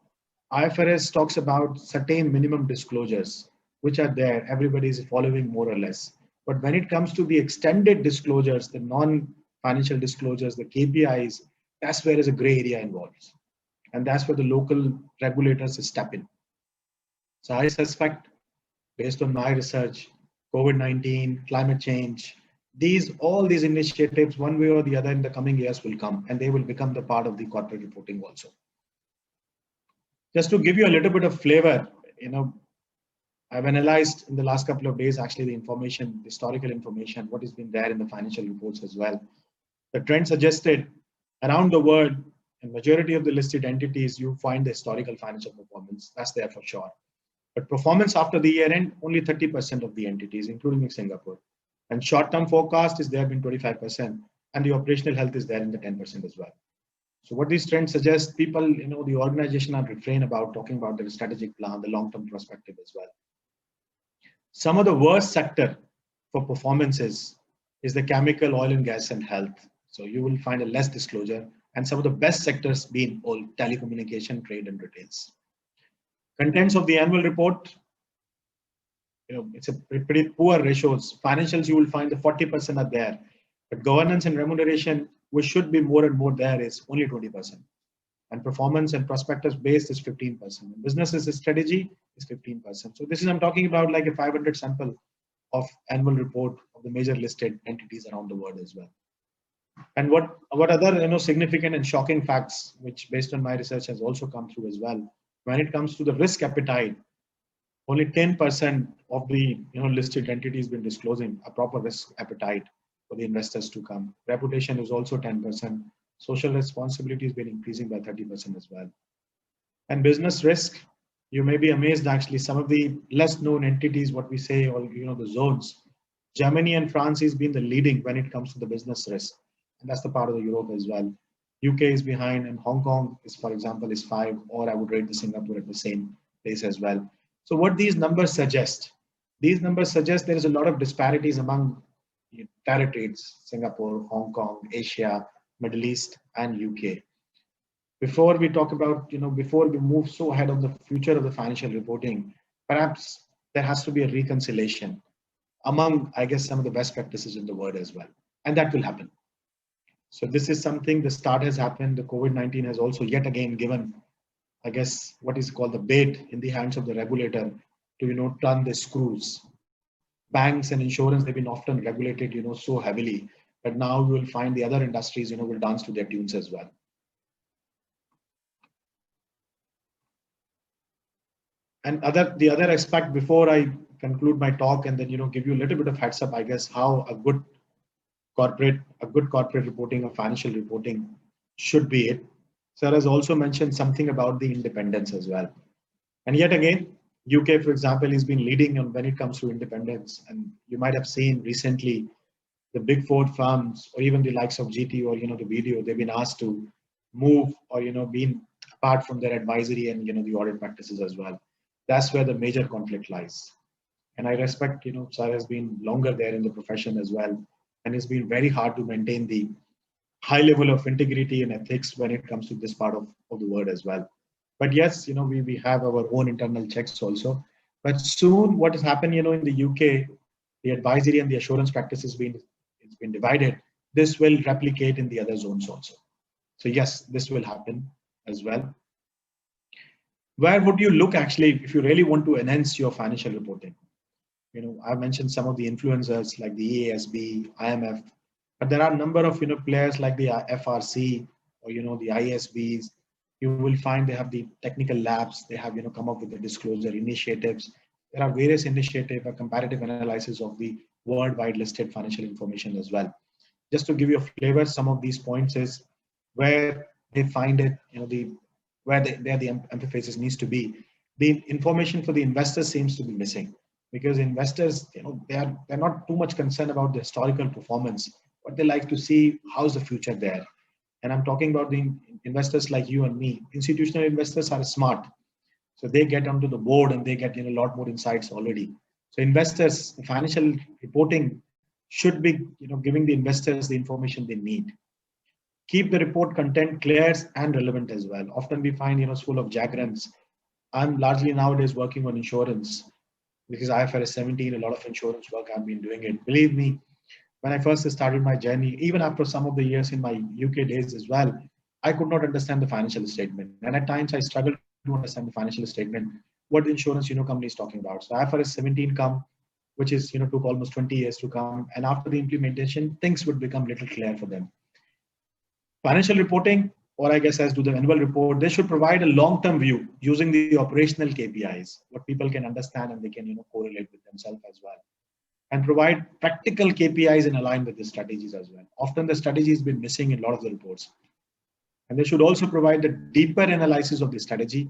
IFRS talks about certain minimum disclosures, which are there, everybody is following more or less. But when it comes to the extended disclosures, the non-financial disclosures, the KPIs, that's where is a gray area involved. And that's where the local regulators step in. So I suspect, based on my research, COVID-19, climate change, all these initiatives, one way or the other in the coming years will come, and they will become the part of the corporate reporting also. Just to give you a little bit of flavor, I've analyzed in the last couple of days, actually, the information, historical information, what has been there in the financial reports as well. The trend suggested around the world, in majority of the listed entities, you find the historical financial performance. That's there for sure. But performance after the year end, only 30% of the entities, including Singapore. And short-term forecast is there in 25%. And the operational health is there in the 10% as well. So what these trends suggest, people, the organization are refrain about talking about their strategic plan, the long-term perspective as well. Some of the worst sector for performances is the chemical, oil and gas, and health. So you will find a less disclosure, and some of the best sectors being all telecommunication, trade, and retails. Contents of the annual report, it's a pretty poor ratios. Financials, you will find the 40% are there, but governance and remuneration, which should be more and more there, is only 20%. And performance and prospectus based is 15%. Businesses strategy is 15%. So this is, I'm talking about like a 500 sample of annual report of the major listed entities around the world as well. And what other significant and shocking facts, which based on my research has also come through as well, when it comes to the risk appetite, only 10% of the listed entities been disclosing a proper risk appetite for the investors to come. Reputation is also 10%. Social responsibility has been increasing by 30% as well. And business risk, you may be amazed actually, some of the less known entities, what we say, or the zones, Germany and France has been the leading when it comes to the business risk. And that's the part of the Europe as well. UK is behind, and Hong Kong is, for example, is 5, or I would rate the Singapore at the same place as well. So what these numbers suggest? These numbers suggest there is a lot of disparities among territories, Singapore, Hong Kong, Asia, Middle East, and UK. Before we talk about, before we move so ahead on the future of the financial reporting, perhaps there has to be a reconciliation among, I guess, some of the best practices in the world as well. And that will happen. So this is something, the start has happened. The COVID-19 has also yet again given, I guess, what is called the bait in the hands of the regulator to, turn the screws. Banks and insurance, they've been often regulated, so heavily, but now you will find the other industries, will dance to their tunes as well. And the other aspect, before I conclude my talk and then, give you a little bit of heads up, I guess, how a good corporate reporting or financial reporting should be it. Sir has also mentioned something about the independence as well. And yet again, UK, for example, has been leading on when it comes to independence. And you might have seen recently the big four firms, or even the likes of GT or, the video, they've been asked to move or, being apart from their advisory and, the audit practices as well. That's where the major conflict lies. And I respect, Sir has been longer there in the profession as well. And it's been very hard to maintain the high level of integrity and ethics when it comes to this part of the world as well. But yes, we have our own internal checks also. But soon what has happened, in the UK, the advisory and the assurance practices it's been divided. This will replicate in the other zones also. So yes, this will happen as well. Where would you look actually if you really want to enhance your financial reporting? I've mentioned some of the influencers like the EASB, IMF, but there are a number of players like the FRC or the ISBs. You will find they have the technical labs. They have come up with the disclosure initiatives. There are various initiatives, a comparative analysis of the worldwide listed financial information as well. Just to give you a flavor, some of these points is where they find it, where the emphasis needs to be. The information for the investors seems to be missing, because investors, they're not too much concerned about the historical performance, but they like to see how's the future there. And I'm talking about the investors like you and me. Institutional investors are smart, so they get onto the board and they get a lot more insights already. So investors, financial reporting should be giving the investors the information they need. Keep the report content clear and relevant as well. Often we find it's full of jargons. I'm largely nowadays working on insurance, because IFRS 17, a lot of insurance work I've been doing it. Believe me, when I first started my journey, even after some of the years in my UK days as well, I could not understand the financial statement. And at times I struggled to understand the financial statement, what the insurance company is talking about. So IFRS 17 come, which is took almost 20 years to come. And after the implementation, things would become little clear for them. Financial reporting, or I guess as do the annual report, they should provide a long-term view using the operational KPIs, what people can understand and they can correlate with themselves as well. And provide practical KPIs and align with the strategies as well. Often the strategy has been missing in a lot of the reports. And they should also provide the deeper analysis of the strategy,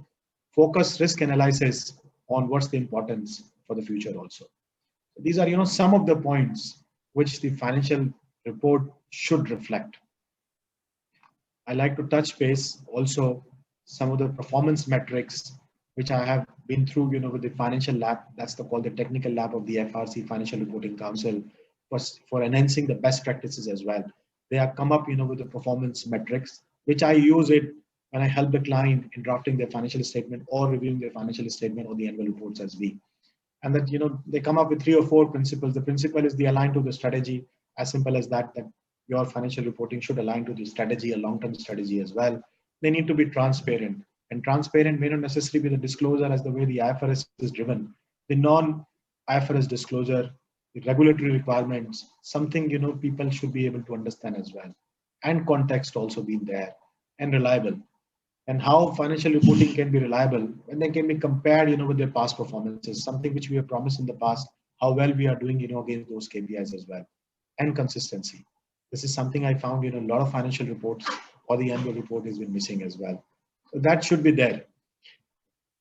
focus risk analysis on what's the importance for the future also. So these are some of the points which the financial report should reflect. I like to touch base also some of the performance metrics which I have been through, with the financial lab. That's called the technical lab of the FRC, Financial Reporting Council, for enhancing the best practices as well. They have come up, with the performance metrics, which I use it when I help the client in drafting their financial statement or reviewing their financial statement or the annual reports as we. And that, they come up with 3 or 4 principles. The principle is the align to the strategy, as simple as that your financial reporting should align to the strategy, a long-term strategy as well. They need to be transparent, and transparent may not necessarily be the disclosure as the way the IFRS is driven. The non-IFRS disclosure, the regulatory requirements, something, people should be able to understand as well. And context also being there, and reliable. And how financial reporting can be reliable when they can be compared, with their past performances, something which we have promised in the past, how well we are doing, against those KPIs as well. And consistency. This is something I found, a lot of financial reports or the annual report has been missing as well. So that should be there.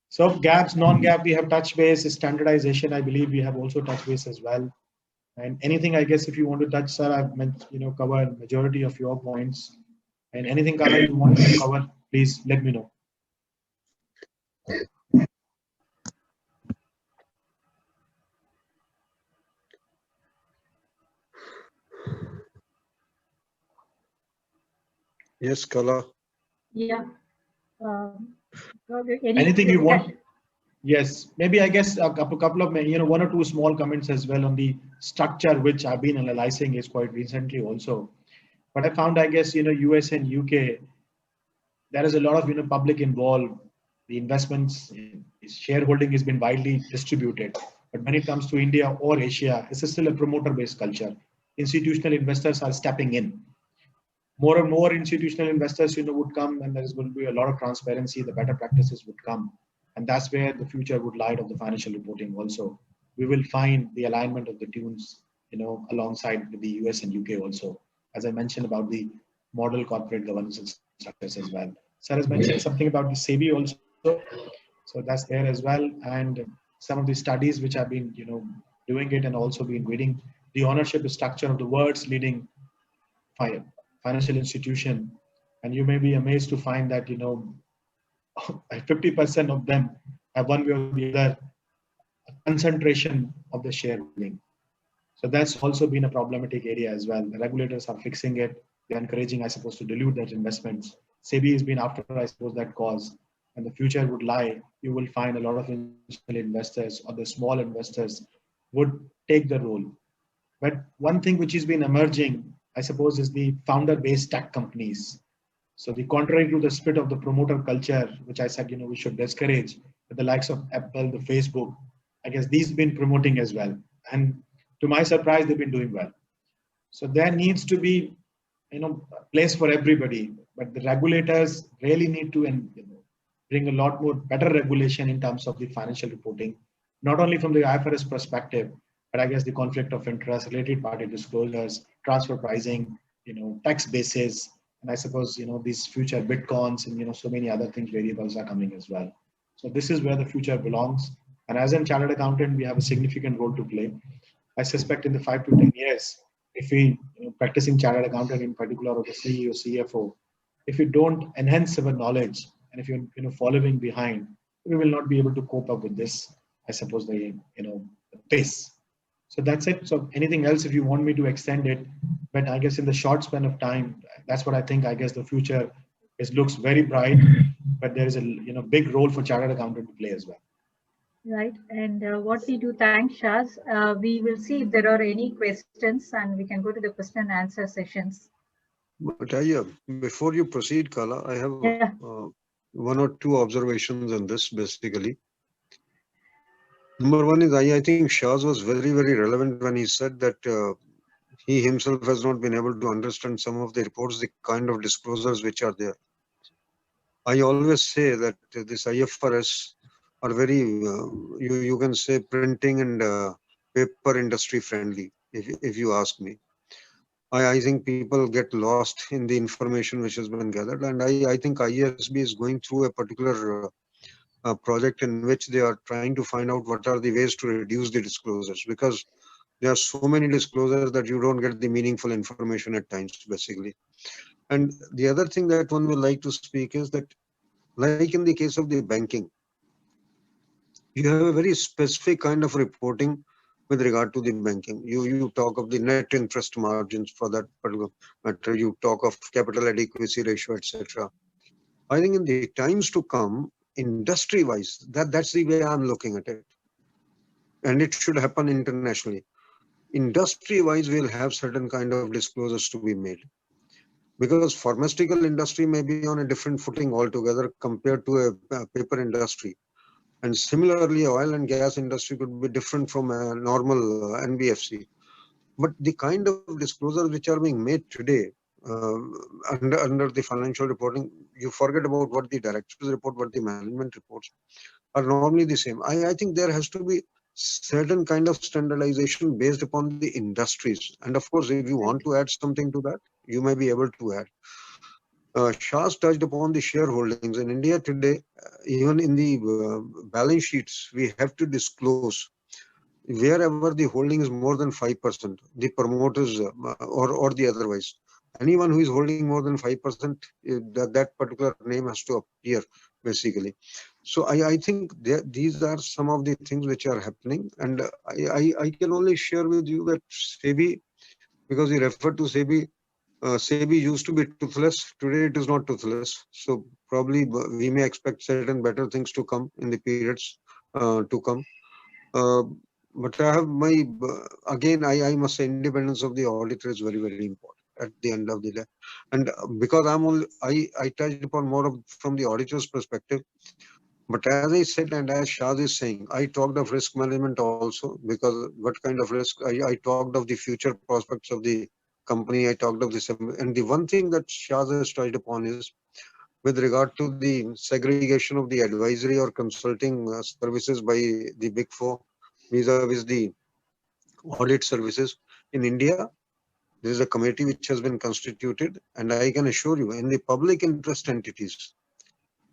So gaps, non-gap, we have touch base. Standardization, I believe we have also touch base as well. And anything, I guess, if you want to touch, sir, I've meant, covered majority of your points. And anything, Kala, you want to cover, please let me know. Yes, Kala. Yeah. Anything you want? Yes, maybe I guess a couple of, 1 or 2 small comments as well on the structure, which I've been analyzing is quite recently also. But I found, I guess, US and UK, there is a lot of, public involved. The investments, shareholding has been widely distributed. But when it comes to India or Asia, it's still a promoter-based culture. Institutional investors are stepping in. More and more institutional investors, would come, and there's going to be a lot of transparency. The better practices would come. And that's where the future would lie of the financial reporting also. We will find the alignment of the tunes, alongside with the US and UK also. As I mentioned about the model corporate governance structures as well. Sir has mentioned something about the SEBI also. So that's there as well. And some of the studies which have been, doing it and also been reading the ownership structure of the world's leading financial institution. And you may be amazed to find that, 50% of them have one way or the other a concentration of the shareholding. So that's also been a problematic area as well. The regulators are fixing it. They're encouraging, I suppose, to dilute that investments. SEBI has been after, I suppose, that cause. And the future would lie. You will find a lot of institutional investors or the small investors would take the role. But one thing which has been emerging, I suppose, is the founder-based tech companies. So the contrary to the spirit of the promoter culture, which I said, we should discourage, with the likes of Apple, the Facebook, I guess these have been promoting as well. And to my surprise, they've been doing well. So there needs to be, a place for everybody, but the regulators really need to bring a lot more better regulation in terms of the financial reporting, not only from the IFRS perspective, but I guess the conflict of interest, related party disclosures, transfer pricing, tax bases, and I suppose, these future Bitcoins and, so many other things, variables are coming as well. So this is where the future belongs. And as a chartered accountant, we have a significant role to play. I suspect in the 5 to 10 years, if we, practicing chartered accountant in particular, or the CEO, CFO, if we don't enhance our knowledge, and if you're, following behind, we will not be able to cope up with this, I suppose, the pace. So that's it. So anything else if you want me to extend it, but I guess in the short span of time, that's what I think. I guess the future looks very bright, but there is a big role for chartered accountant to play as well. Right. And what we do, thanks, Shaz. We will see if there are any questions, and we can go to the question and answer sessions. But before you proceed, Kala, I have 1 or 2 observations on this, basically. Number 1 is I think Shaz was very, very relevant when he said that he himself has not been able to understand some of the reports, the kind of disclosures which are there. I always say that this IFRS are very, you can say, printing and paper industry friendly, if you ask me. I think people get lost in the information which has been gathered, and I think IASB is going through a particular project in which they are trying to find out what are the ways to reduce the disclosures, because there are so many disclosures that you don't get the meaningful information at times, basically. And the other thing that one will like to speak is that, like in the case of the banking, you have a very specific kind of reporting with regard to the banking. You talk of the net interest margins for that particular matter. You talk of capital adequacy ratio, etc. I think in the times to come, industry-wise, that's the way I'm looking at it, and it should happen internationally. Industry-wise, we'll have certain kind of disclosures to be made, because pharmaceutical industry may be on a different footing altogether compared to a paper industry. And similarly, oil and gas industry could be different from a normal NBFC. But the kind of disclosures which are being made today under the financial reporting, you forget about what the directors report, what the management reports are normally the same. I think there has to be certain kind of standardization based upon the industries. And of course, if you want to add something to that, you may be able to add. Shah's touched upon the shareholdings in India today. Even in the balance sheets, we have to disclose wherever the holding is more than 5%, the promoters or the otherwise. Anyone who is holding more than 5%, that particular name has to appear, basically. So I think these are some of the things which are happening. And I can only share with you that SEBI, because you referred to SEBI, SEBI used to be toothless. Today it is not toothless. So probably we may expect certain better things to come in the periods to come. But I have my, again, I must say independence of the auditor is very, very important at the end of the day. And because I touched upon more of from the auditor's perspective. But as I said, and as Shaz is saying, I talked of risk management also, because what kind of risk, I talked of the future prospects of the company, I talked of this. And the one thing that Shaz has touched upon is with regard to the segregation of the advisory or consulting services by the Big Four vis-a-vis the audit services in India. There is a committee which has been constituted, and I can assure you, in the public interest entities,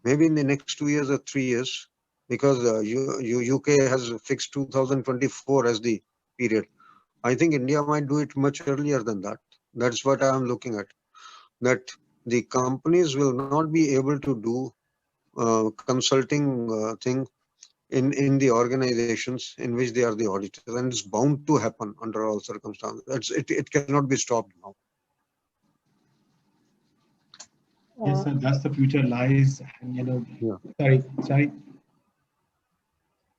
maybe in the next 2 years or 3 years, because UK has fixed 2024 as the period. I think India might do it much earlier than that. That's what I am looking at. That the companies will not be able to do consulting thing in the organizations in which they are the auditors, and it's bound to happen under all circumstances. It cannot be stopped now. Yes, sir, that's the future lies. And sorry.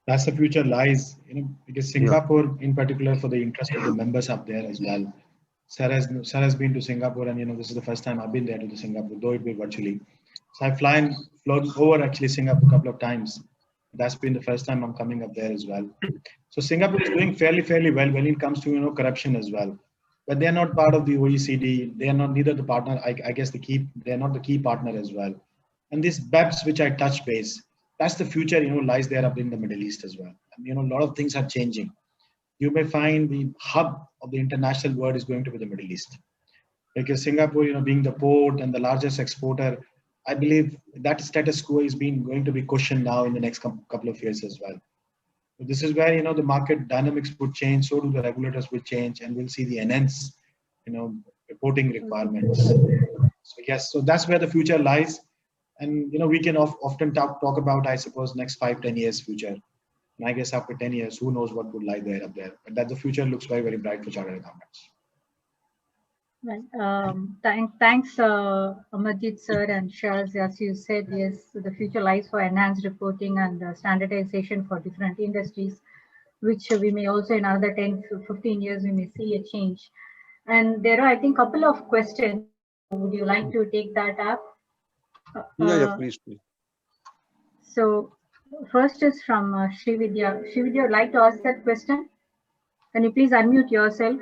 That's the future lies, because Singapore, in particular, for the interest of the members up there as well. Sir has been to Singapore, and this is the first time I've been there to the Singapore, though it be virtually. So I've flown over actually Singapore a couple of times. That's been the first time I'm coming up there as well. So Singapore is doing fairly well when it comes to corruption as well. But they are not part of the OECD. They are not neither the partner. I guess they are not the key partner as well. And this BEPS, which I touched base, that's the future. Lies there up in the Middle East as well. And, a lot of things are changing. You may find the hub of the international world is going to be the Middle East, because Singapore, being the port and the largest exporter, I believe that status quo is going to be cushioned now in the next couple of years as well. So this is where the market dynamics would change, so do the regulators will change, and we'll see the enhanced reporting requirements. So yes, so that's where the future lies, and we can often talk about, I suppose, next 5-10 years future. And I guess after 10 years, who knows what would lie there up there. But that the future looks very, very bright for chartered accountants. Well, thanks, Amarjit sir and Shaz. As you said, yes, the future lies for enhanced reporting and standardization for different industries, which we may also in another 10 to 15 years, we may see a change. And there are, I think, a couple of questions. Would you like to take that up? Yeah, please. So first is from Srividya. Srividya, would like to ask that question? Can you please unmute yourself?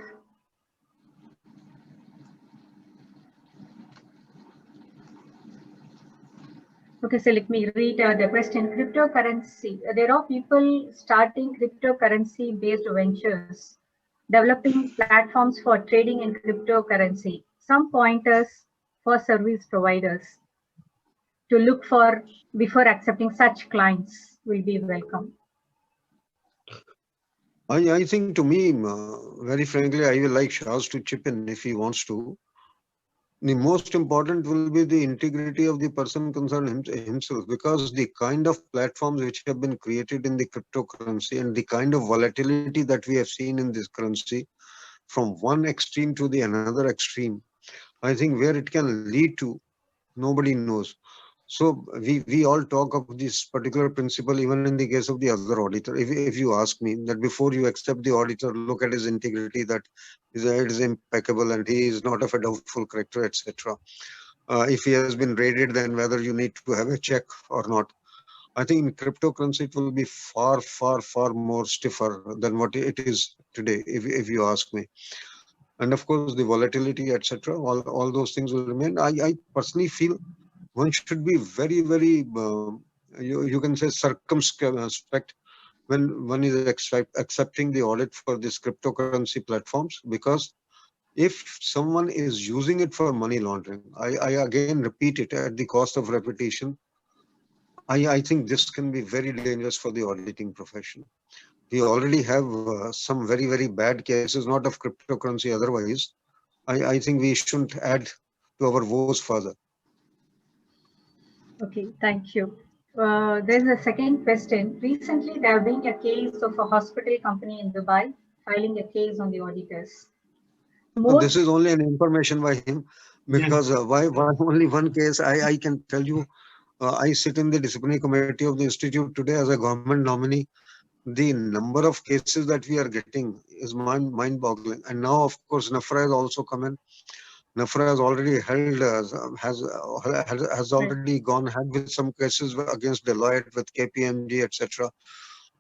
Okay, so let me read the question. Cryptocurrency. There are people starting cryptocurrency-based ventures, developing platforms for trading in cryptocurrency. Some pointers for service providers to look for before accepting such clients will be welcome. I think, to me, very frankly, I will like Shaz to chip in if he wants to. The most important will be the integrity of the person concerned himself, because the kind of platforms which have been created in the cryptocurrency and the kind of volatility that we have seen in this currency from one extreme to the another extreme, I think where it can lead to, nobody knows. So we all talk of this particular principle even in the case of the other auditor. If you ask me that before you accept the auditor, look at his integrity, that it is impeccable and he is not of a doubtful character, etc. If he has been raided, then whether you need to have a check or not. I think in cryptocurrency it will be far, far, far more stiffer than what it is today, if you ask me. And of course, the volatility, etc., all those things will remain. I personally feel one should be very, very, you can say circumspect when one is accepting the audit for this cryptocurrency platforms, because if someone is using it for money laundering, I again repeat it at the cost of repetition, I think this can be very dangerous for the auditing profession. We already have some very, very bad cases, not of cryptocurrency otherwise. I think we shouldn't add to our woes further. Okay, thank you. There's a second question. Recently, there have been a case of a hospital company in Dubai filing a case on the auditors. This is only an information by him, because why only one case? I can tell you, I sit in the disciplinary committee of the institute today as a government nominee. The number of cases that we are getting is mind-boggling. And now, of course, NAFRA has also come in. NAFRA has already held, has already gone ahead with some cases against Deloitte, with KPMG, etc.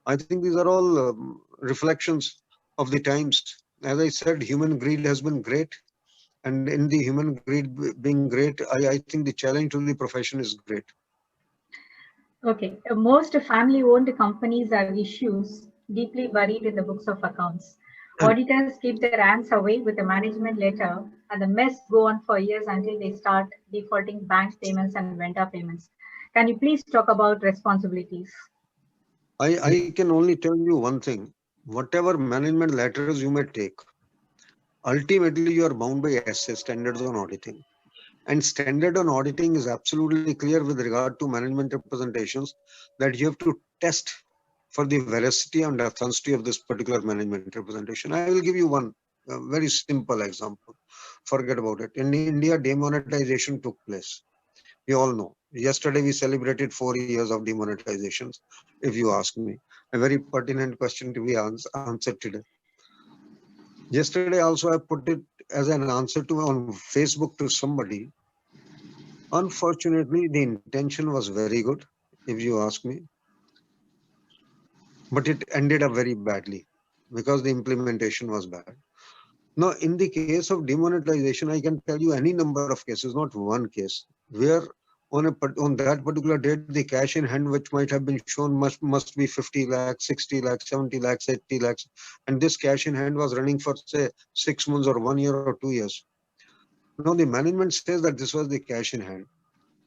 I think these are all reflections of the times. As I said, human greed has been great. And in the human greed being great, I think the challenge to the profession is great. Okay, most family-owned companies have issues deeply buried in the books of accounts. Auditors keep their hands away with a management letter, and the mess go on for years until they start defaulting bank payments and vendor payments. Can you please talk about responsibilities? I can only tell you one thing. Whatever management letters you may take, ultimately you are bound by SA, standards on auditing. And standard on auditing is absolutely clear with regard to management representations, that you have to test for the veracity and authenticity of this particular management representation. I will give you one very simple example. Forget about it. In India, demonetization took place. We all know. Yesterday, we celebrated 4 years of demonetizations, if you ask me. A very pertinent question to be answered today. Yesterday, also, I put it as an answer to on Facebook to somebody. Unfortunately, the intention was very good, if you ask me, but it ended up very badly because the implementation was bad. Now, in the case of demonetization, I can tell you any number of cases, not one case, where on that particular date, the cash in hand, which might have been shown, must be 50 lakhs, 60 lakhs, 70 lakhs, 80 lakhs. And this cash in hand was running for, say, 6 months or 1 year or 2 years. Now, the management says that this was the cash in hand.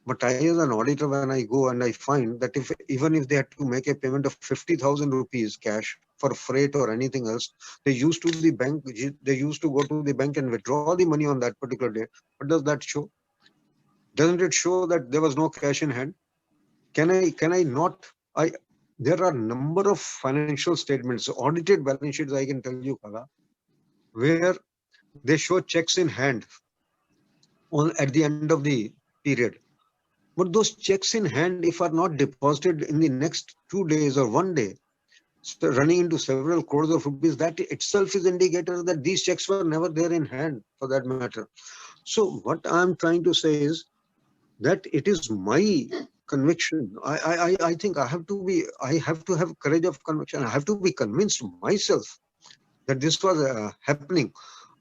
But I, as an auditor, when I go and I find that even if they had to make a payment of 50,000 rupees cash for freight or anything else, they used to go to the bank and withdraw the money on that particular day. What does that show? Doesn't it show that there was no cash in hand? Can I not? There are a number of financial statements, audited balance sheets, I can tell you, Kala, where they show checks in hand at the end of the period. But those checks in hand, if are not deposited in the next 2 days or 1 day, so running into several crores of rupees, that itself is indicator that these checks were never there in hand, for that matter. So what I'm trying to say is that it is my conviction. I think I have to have courage of conviction. I have to be convinced myself that this was happening.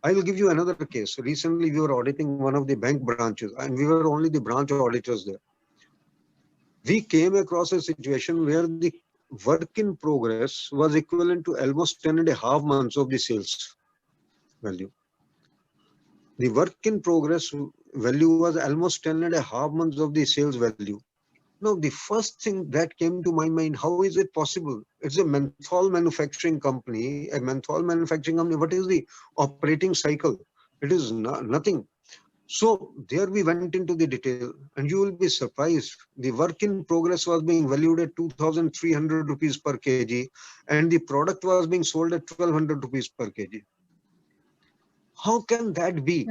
I will give you another case. Recently, we were auditing one of the bank branches, and we were only the branch auditors there. We came across a situation where the work in progress was equivalent to almost 10.5 months of the sales value. The work in progress value was almost 10.5 months of the sales value. Now, the first thing that came to my mind, how is it possible? It's a menthol manufacturing company. A menthol manufacturing company, what is the operating cycle? It is nothing. So there we went into the detail, and you will be surprised. The work in progress was being valued at 2,300 rupees per kg, and the product was being sold at 1,200 rupees per kg. How can that be?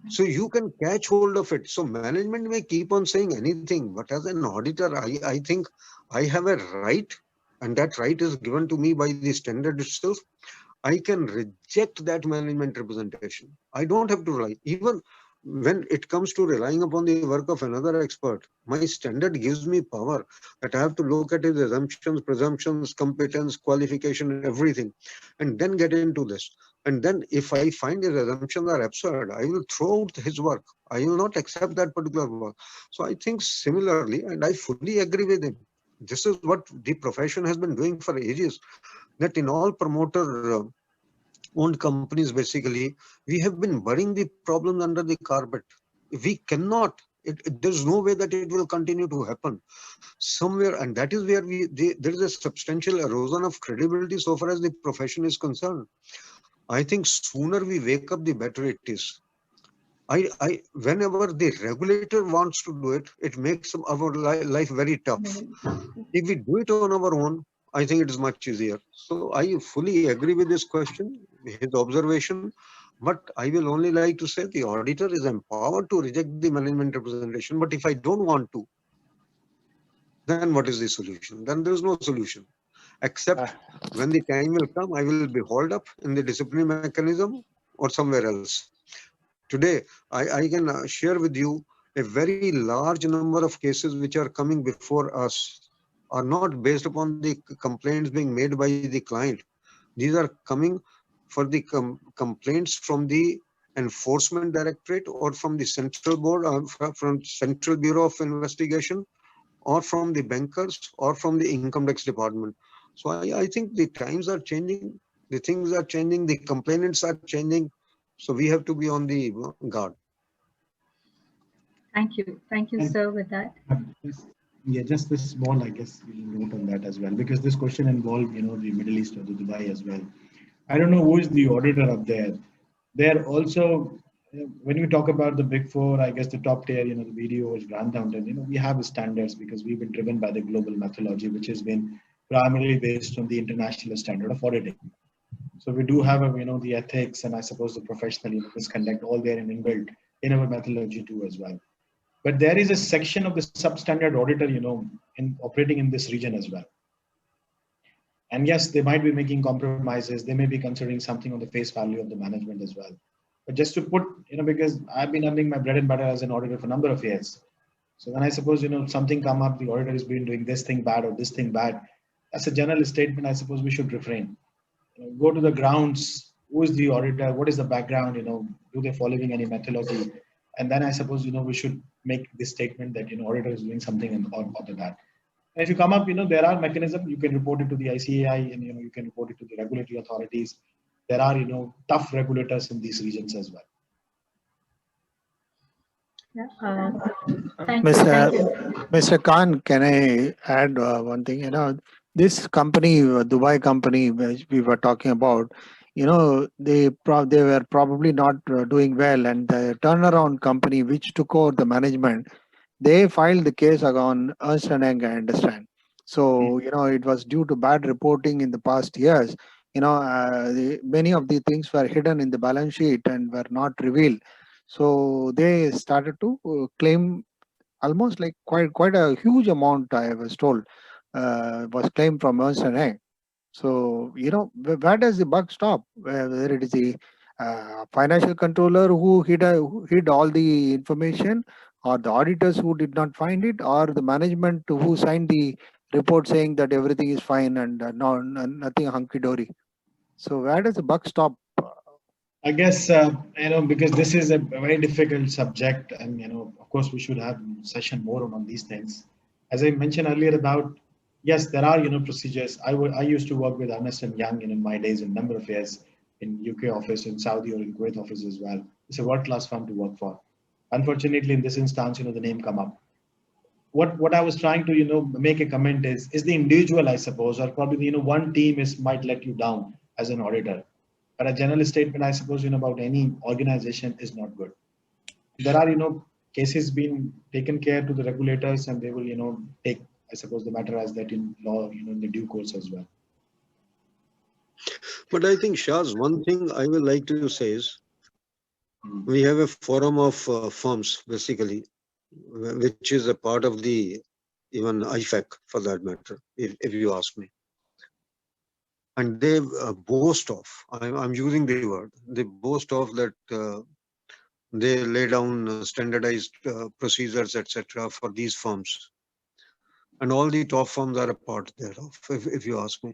So you can catch hold of it. So management may keep on saying anything, but as an auditor, I think I have a right, and that right is given to me by the standard itself. I can reject that management representation. I don't have to rely. Even when it comes to relying upon the work of another expert, my standard gives me power that I have to look at his assumptions, presumptions, competence, qualification, everything, and then get into this. And then if I find his assumptions are absurd, I will throw out his work. I will not accept that particular work. So I think similarly, and I fully agree with him. This is what the profession has been doing for ages, that in all promoter owned companies, basically, we have been burying the problems under the carpet. We cannot. There's no way that it will continue to happen somewhere, and that is where there is a substantial erosion of credibility so far as the profession is concerned. I think sooner we wake up, the better it is. Whenever the regulator wants to do it, it makes our life very tough. If we do it on our own, I think it is much easier. So I fully agree with this question, his observation, but I will only like to say the auditor is empowered to reject the management representation. But if I don't want to, then what is the solution? Then there is no solution, except when the time will come, I will be hauled up in the disciplinary mechanism or somewhere else. Today, I can share with you a very large number of cases which are coming before us are not based upon the complaints being made by the client. These are coming for the complaints from the Enforcement Directorate or from the Central Board, from Central Bureau of Investigation, or from the bankers, or from the Income Tax Department. So I think the times are changing, the things are changing, the complainants are changing. So we have to be on the guard. Thank you, sir, with that. Yeah, just this small, I guess, note on that as well, because this question involved, the Middle East or the Dubai as well. I don't know who is the auditor up there. They're also, when we talk about the Big Four, I guess the top tier, the BDO is Grant Thornton, we have standards because we've been driven by the global methodology, which has been primarily based on the international standard of auditing. So we do have, the ethics and I suppose the professional misconduct all there in inbuilt in our methodology too as well. But there is a section of the substandard auditor, in operating in this region as well. And yes, they might be making compromises. They may be considering something on the face value of the management as well. But just to put, because I've been earning my bread and butter as an auditor for a number of years. So when I suppose, something come up, the auditor has been doing this thing bad or this thing bad. As a general statement, I suppose we should refrain. Go to the grounds. Who is the auditor? What is the background? Do they following any methodology? And then I suppose, we should make this statement that, auditor is doing something on that. And if you come up, there are mechanisms, you can report it to the ICAI and, you can report it to the regulatory authorities. There are, tough regulators in these regions as well. Thank you. Mr. Khan, can I add one thing? This company, Dubai company, which we were talking about, they were probably not doing well, and the turnaround company which took over the management, they filed the case on Ernst & Young, I understand. So, it was due to bad reporting in the past years. Many of the things were hidden in the balance sheet and were not revealed. So they started to claim almost like quite a huge amount, I was told, was claimed from Ernst & Young. So, where does the buck stop? Whether it is the financial controller who hid all the information, or the auditors who did not find it, or the management who signed the report saying that everything is fine and nothing hunky-dory. So where does the buck stop? I guess, because this is a very difficult subject and, of course, we should have session more on these things. As I mentioned earlier about, yes, there are, procedures. I used to work with Ernst & Young in my days in number of years in UK office, in Saudi or in Kuwait office as well. It's a world-class firm to work for. Unfortunately, in this instance, the name come up. What I was trying to, make a comment is the individual, I suppose, or probably, one team might let you down as an auditor. But a general statement, I suppose, about any organization is not good. There are, cases being taken care to the regulators, and they will, take, I suppose, the matter as that in law, in the due course as well. But I think, Shaz, one thing I would like to say is, Mm. we have a forum of firms, basically, which is a part of the even IFAC for that matter, if you ask me. And they boast of, I'm using the word, they boast of that they lay down standardized procedures, etc. for these firms. And all the top firms are a part thereof, if you ask me.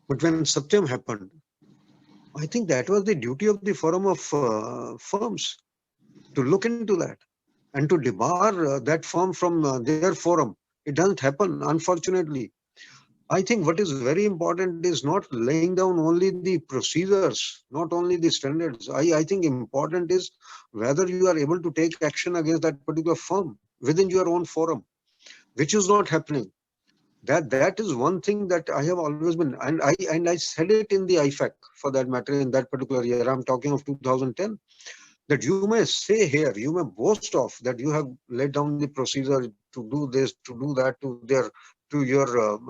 But when Satyam happened, I think that was the duty of the forum of firms to look into that and to debar that firm from their forum. It doesn't happen, unfortunately. I think what is very important is not laying down only the procedures, not only the standards. I think important is whether you are able to take action against that particular firm within your own forum, which is not happening. That is one thing that I have always been, and I said it in the IFAC for that matter in that particular year. I'm talking of 2010. That you may say here, you may boast of that you have laid down the procedure to do this, to do that to your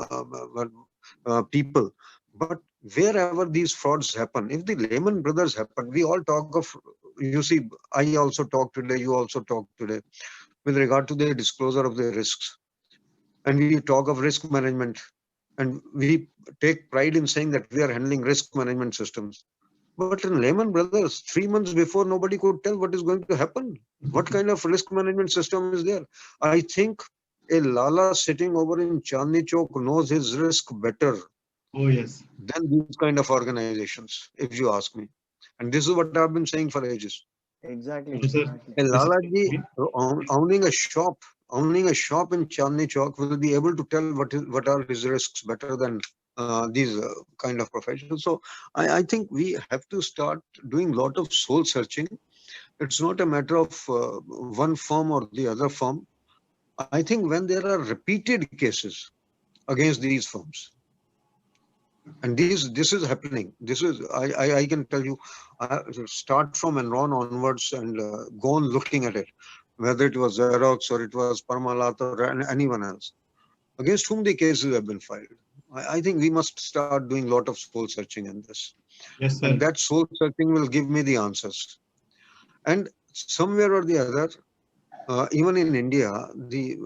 people. But wherever these frauds happen, if the Lehman Brothers happen, we all talk of, you see, I also talk today, you also talk today, with regard to the disclosure of the risks. And we talk of risk management. And we take pride in saying that we are handling risk management systems. But in Lehman Brothers, 3 months before, nobody could tell what is going to happen. What kind of risk management system is there? I think a Lala sitting over in Chandni Chowk knows his risk better Oh, yes. than these kind of organizations, if you ask me. And this is what I've been saying for ages. Exactly. So, sir, A this is- Lalaji owning a shop in Chandni Chowk will be able to tell what are his risks better than these kind of professionals. So I think we have to start doing a lot of soul searching. It's not a matter of one firm or the other firm. I think when there are repeated cases against these firms, and this is happening. This is I can tell you, start from Enron onwards and go on looking at it, whether it was Xerox or it was Parmalat or anyone else, against whom the cases have been filed. I think we must start doing a lot of soul searching in this. Yes, sir. And that soul searching will give me the answers. And somewhere or the other, even in India, the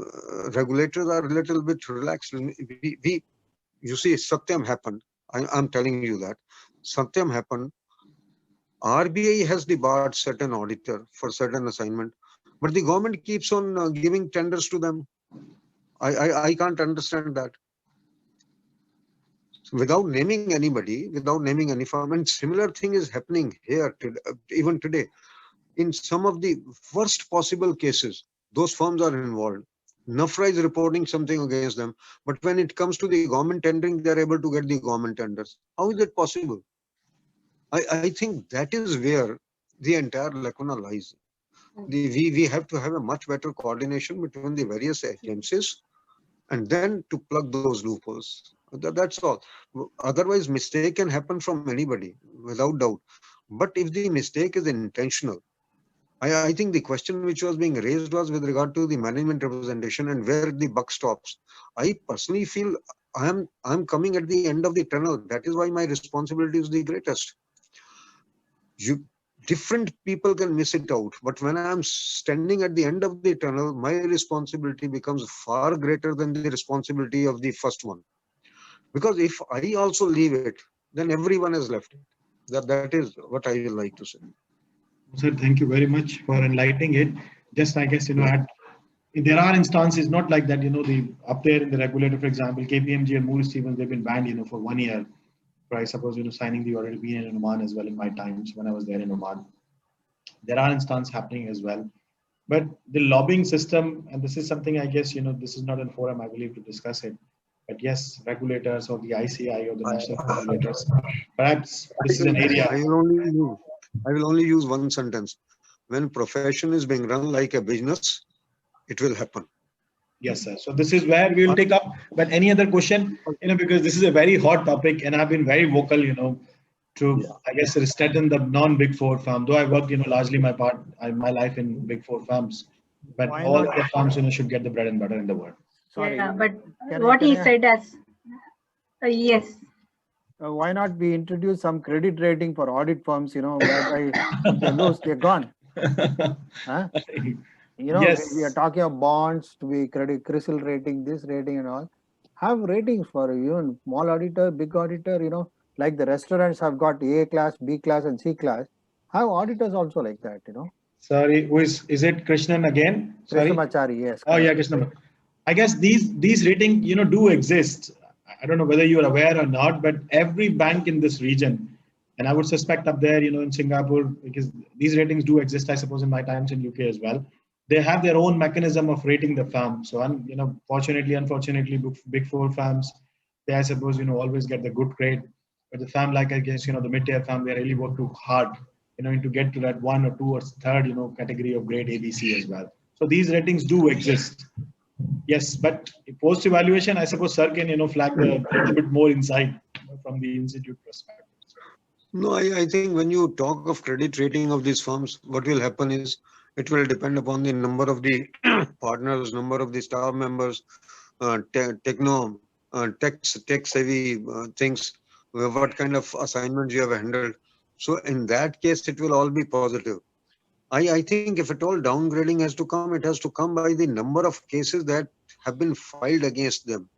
regulators are a little bit relaxed. You see, Satyam happened. I'm telling you that. Satyam happened. RBI has debarred certain auditor for certain assignment, but the government keeps on giving tenders to them. I can't understand that. Without naming anybody, without naming any firm, and similar thing is happening here even today. In some of the worst possible cases, those firms are involved. NAFRA is reporting something against them, but when it comes to the government tendering, they are able to get the government tenders. How is it possible? I think that is where the entire lacuna lies. We have to have a much better coordination between the various agencies and then to plug those loopholes. That's all. Otherwise, mistake can happen from anybody, without doubt. But if the mistake is intentional, I think the question which was being raised was with regard to the management representation and where the buck stops. I personally feel I'm coming at the end of the tunnel. That is why my responsibility is the greatest. Different people can miss it out, but when I'm standing at the end of the tunnel, my responsibility becomes far greater than the responsibility of the first one. Because if I also leave it, then everyone has left it. That is what I will like to say. Sir, thank you very much for enlightening it. Just, I guess, there are instances not like that, the up there in the regulator, for example, KPMG and Moore Stevens, they've been banned, for 1 year. For I suppose, signing the audit opinion in Oman as well in my times when I was there in Oman. There are instances happening as well. But the lobbying system, and this is something I guess, this is not a forum, I believe, to discuss it. But yes, regulators or the ICI or the national regulators, perhaps this is an area. I will only use one sentence. When profession is being run like a business, it will happen. Yes, sir. So this is where we will take up. But any other question, because this is a very hot topic, and I've been very vocal, to, I guess, strengthen the non-Big Four firm. Though I worked, largely my life in Big Four firms, but Why all not? the firms, should get the bread and butter in the world. Sorry. Yeah, but Can what he I- said as yes. Why not we introduce some credit rating for audit firms, whereby they lose, they're gone. Huh? Yes. We are talking of bonds, CRISIL rating, this rating and all. Have ratings for even small auditor, big auditor, like the restaurants have got A class, B class and C class. Have auditors also like that, Sorry, who is it Krishnan again? Sorry. Krishnamachari, yes. Oh yeah, correct. Krishnan. I guess these rating, do exist. I don't know whether you're aware or not, but every bank in this region, and I would suspect up there, in Singapore, because these ratings do exist, I suppose, in my times in UK as well. They have their own mechanism of rating the firm. So, fortunately, unfortunately, Big Four firms, they, I suppose, always get the good grade. But the firm, like I guess, the mid-tier firm, they really work too hard, to get to that 1 or 2 or third, category of grade ABC as well. So these ratings do exist. Yes, but post-evaluation, I suppose, sir can, flag a little bit more insight from the institute perspective. No, I think when you talk of credit rating of these firms, what will happen is it will depend upon the number of the partners, number of the staff members, tech-savvy things, what kind of assignments you have handled. So in that case, it will all be positive. I think if at all downgrading has to come, it has to come by the number of cases that have been filed against them.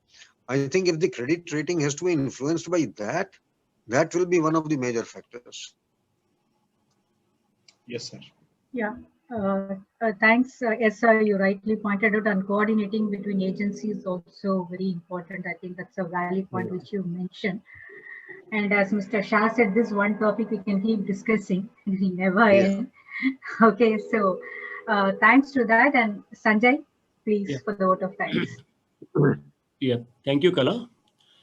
I think if the credit rating has to be influenced by that, that will be one of the major factors. Yes, sir. Yeah. Thanks. Yes, sir, you rightly pointed out, and coordinating between agencies is also very important. I think that's a valid point which you mentioned. And as Mr. Shah said, this one topic we can keep discussing. We never end. Okay, so thanks to that. And Sanjay, please, for the vote of thanks. Yeah, thank you, Kala.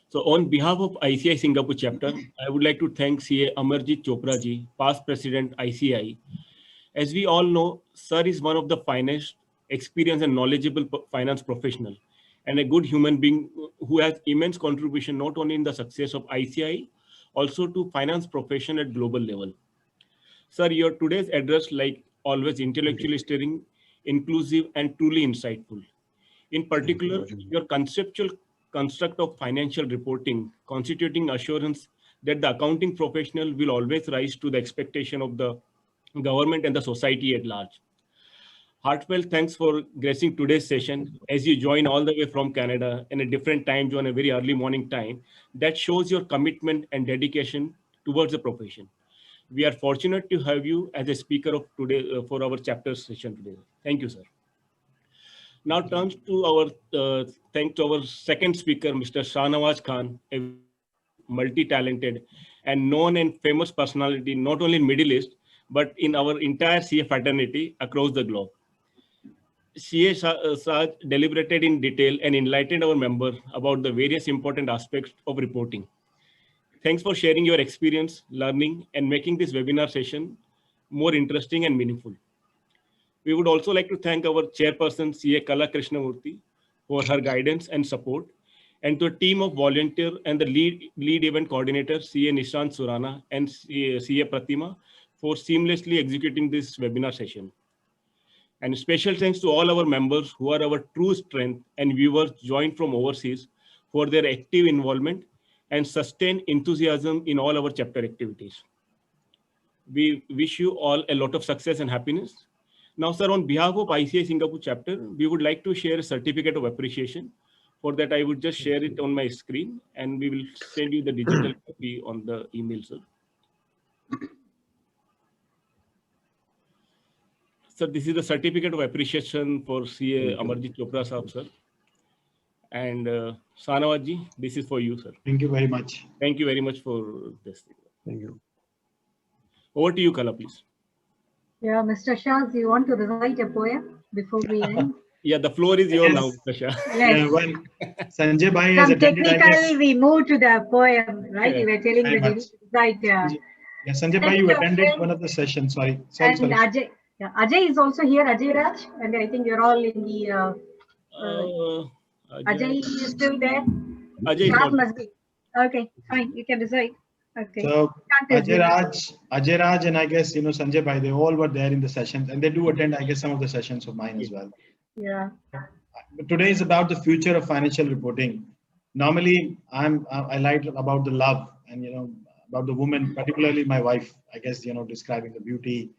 So on behalf of ICI Singapore chapter, I would like to thank CA Amarjit Chopra ji, past president ICI. As we all know, sir is one of the finest, experienced and knowledgeable finance professional and a good human being who has immense contribution not only in the success of ICI, also to finance profession at global level. Sir, your today's address, like always, intellectually stirring, inclusive and truly insightful. In particular, your conceptual construct of financial reporting constituting assurance that the accounting professional will always rise to the expectation of the government and the society at large. Heartfelt thanks for gracing today's session as you join all the way from Canada in a different time zone, a very early morning time. That shows your commitment and dedication towards the profession. We are fortunate to have you as a speaker of today for our chapter session today. Thank you, sir. Now turns to our thanks to our second speaker, Mr. Shahnawaz Khan, a multi-talented and known and famous personality, not only in Middle East, but in our entire CA fraternity across the globe. CA Saj deliberated in detail and enlightened our members about the various important aspects of reporting. Thanks for sharing your experience, learning, and making this webinar session more interesting and meaningful. We would also like to thank our chairperson, CA Kala Krishnamurthy, for her guidance and support, and to a team of volunteers and the lead event coordinator, CA Nishant Surana and CA Pratima, for seamlessly executing this webinar session. And special thanks to all our members who are our true strength and viewers joined from overseas for their active involvement and sustained enthusiasm in all our chapter activities. We wish you all a lot of success and happiness. Now, sir, on behalf of ICI Singapore chapter, we would like to share a certificate of appreciation. For that, I would just share it on my screen and we will send you the digital copy on the email, sir. Sir, this is the certificate of appreciation for CA Amarjit Chopra Sahab, sir. And Shahnawaz ji, this is for you, sir. Thank you very much. Thank you very much for this. Thank you. Over to you, Kala, please. Yeah, Mr. Shah, do you want to recite a poem before we end? Yeah, the floor is yours Yes. now, Mr. Shah. Yes. Yeah, when Sanjay Bhai has Some attended, I technical, guess. we move to the poem, right? Yeah, You were telling very that much. right. Yeah, Sanjay Bhai, you attended one of the sessions. Sorry. And Sorry. Ajay, yeah, Ajay is also here, Ajay Raj, and I think you're all in the. Ajay is still there. Ajay is Shah not. must be. Okay, fine. You can decide. Okay. So Can't assume. Ajay Raj, and I guess Sanjay Bhai, they all were there in the sessions, and they do attend, I guess, some of the sessions of mine as well. Yeah. Today is about the future of financial reporting. Normally, I like about the love and about the woman, particularly my wife. I guess describing the beauty,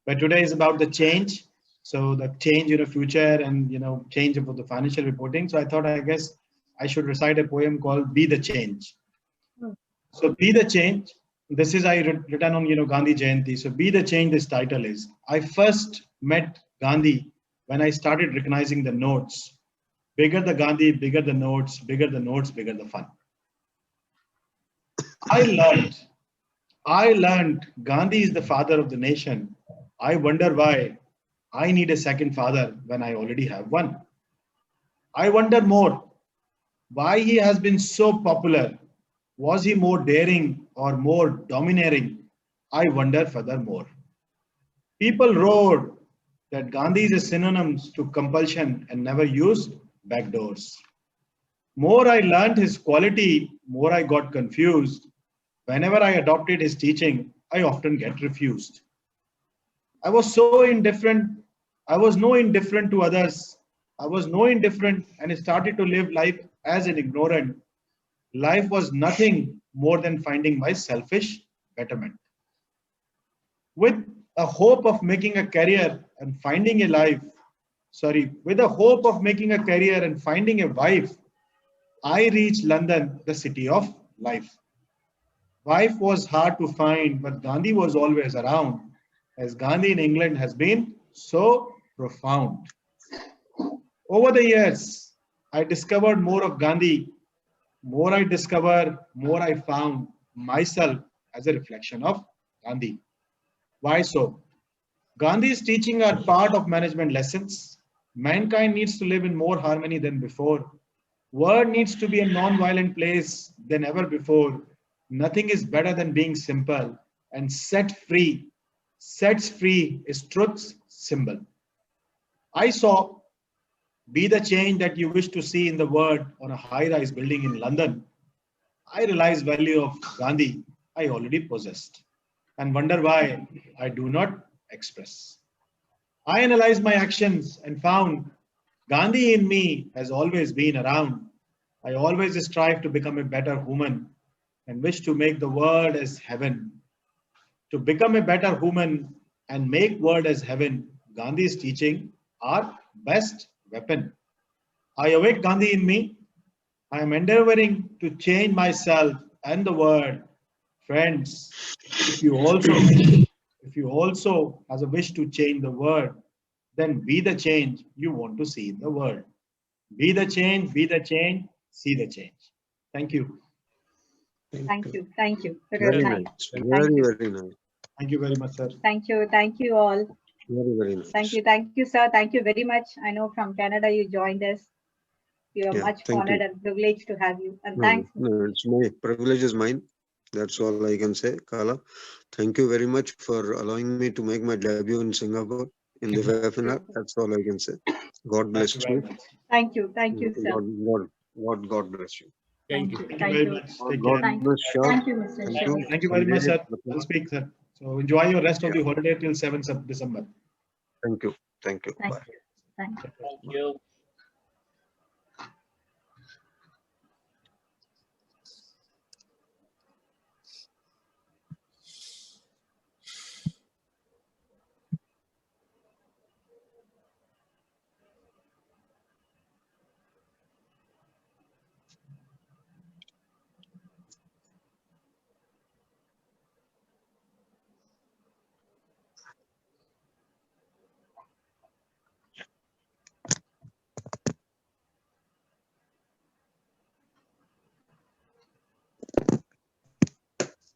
but today is about the change. So the change in the future and change of the financial reporting. So I thought, I guess I should recite a poem called "Be the Change." So "Be the Change." This is I written on Gandhi Jayanti. So "Be the Change." This title is. I first met Gandhi when I started recognizing the notes. Bigger the Gandhi, bigger the notes, bigger the notes, bigger the fun. I learned Gandhi is the father of the nation. I wonder why I need a second father when I already have one. I wonder more why he has been so popular. Was he more daring or more domineering? I wonder furthermore. People roared that Gandhi is a synonym to compulsion and never used backdoors. More I learned his quality, more I got confused. Whenever I adopted his teaching, I often get refused. I was so indifferent. I was no indifferent to others. I was no indifferent and started to live life as an ignorant. Life was nothing more than finding my selfish betterment. With a hope of making a career and finding a life, with a hope of making a career and finding a wife, I reached London, the city of life. Wife was hard to find, but Gandhi was always around, as Gandhi in England has been so profound. Over the years, I discovered more of Gandhi. More I discovered, more I found myself as a reflection of Gandhi. Why so? Gandhi's teaching are part of management lessons. Mankind needs to live in more harmony than before. World needs to be a non-violent place than ever before. Nothing is better than being simple and set free. Sets free is truth's symbol. I saw be the change that you wish to see in the world on a high-rise building in London. I realized value of Gandhi I already possessed and wonder why I do not express. I analyzed my actions and found Gandhi in me has always been around. I always strive to become a better human and wish to make the world as heaven. To become a better human and make world as heaven, Gandhi's teaching are best weapon. I awake Gandhi in me. I am endeavoring to change myself and the world. Friends, if you also has a wish to change the world, then be the change you want to see in the world. Be the change, see the change. Thank you. Thank you. Thank you. It Very was nice. nice. Very nice. Thank you very much, sir. Thank you. Thank you all. Very nice. Thank you. Thank you, sir. Thank you very much. I know from Canada you joined us. We are Yeah, much thank honored you. and privileged to have you. And No, thanks. no, it's my privilege is mine. That's all I can say, Kala. Thank you very much for allowing me to make my debut in Singapore in the webinar. That's all I can say. God bless Thank you very you. much. Thank you. Thank you, sir. God bless you. Thank you. Thank you Thank very you. much. Take God care. bless Shah. Thank you, Mr. Thank Shah. you. Thank you very much, sir. Sanjay. I'll speak, sir. So enjoy your rest of the holiday till 7th of December. Thank you. Thank Bye. you. Thank you. Thank you.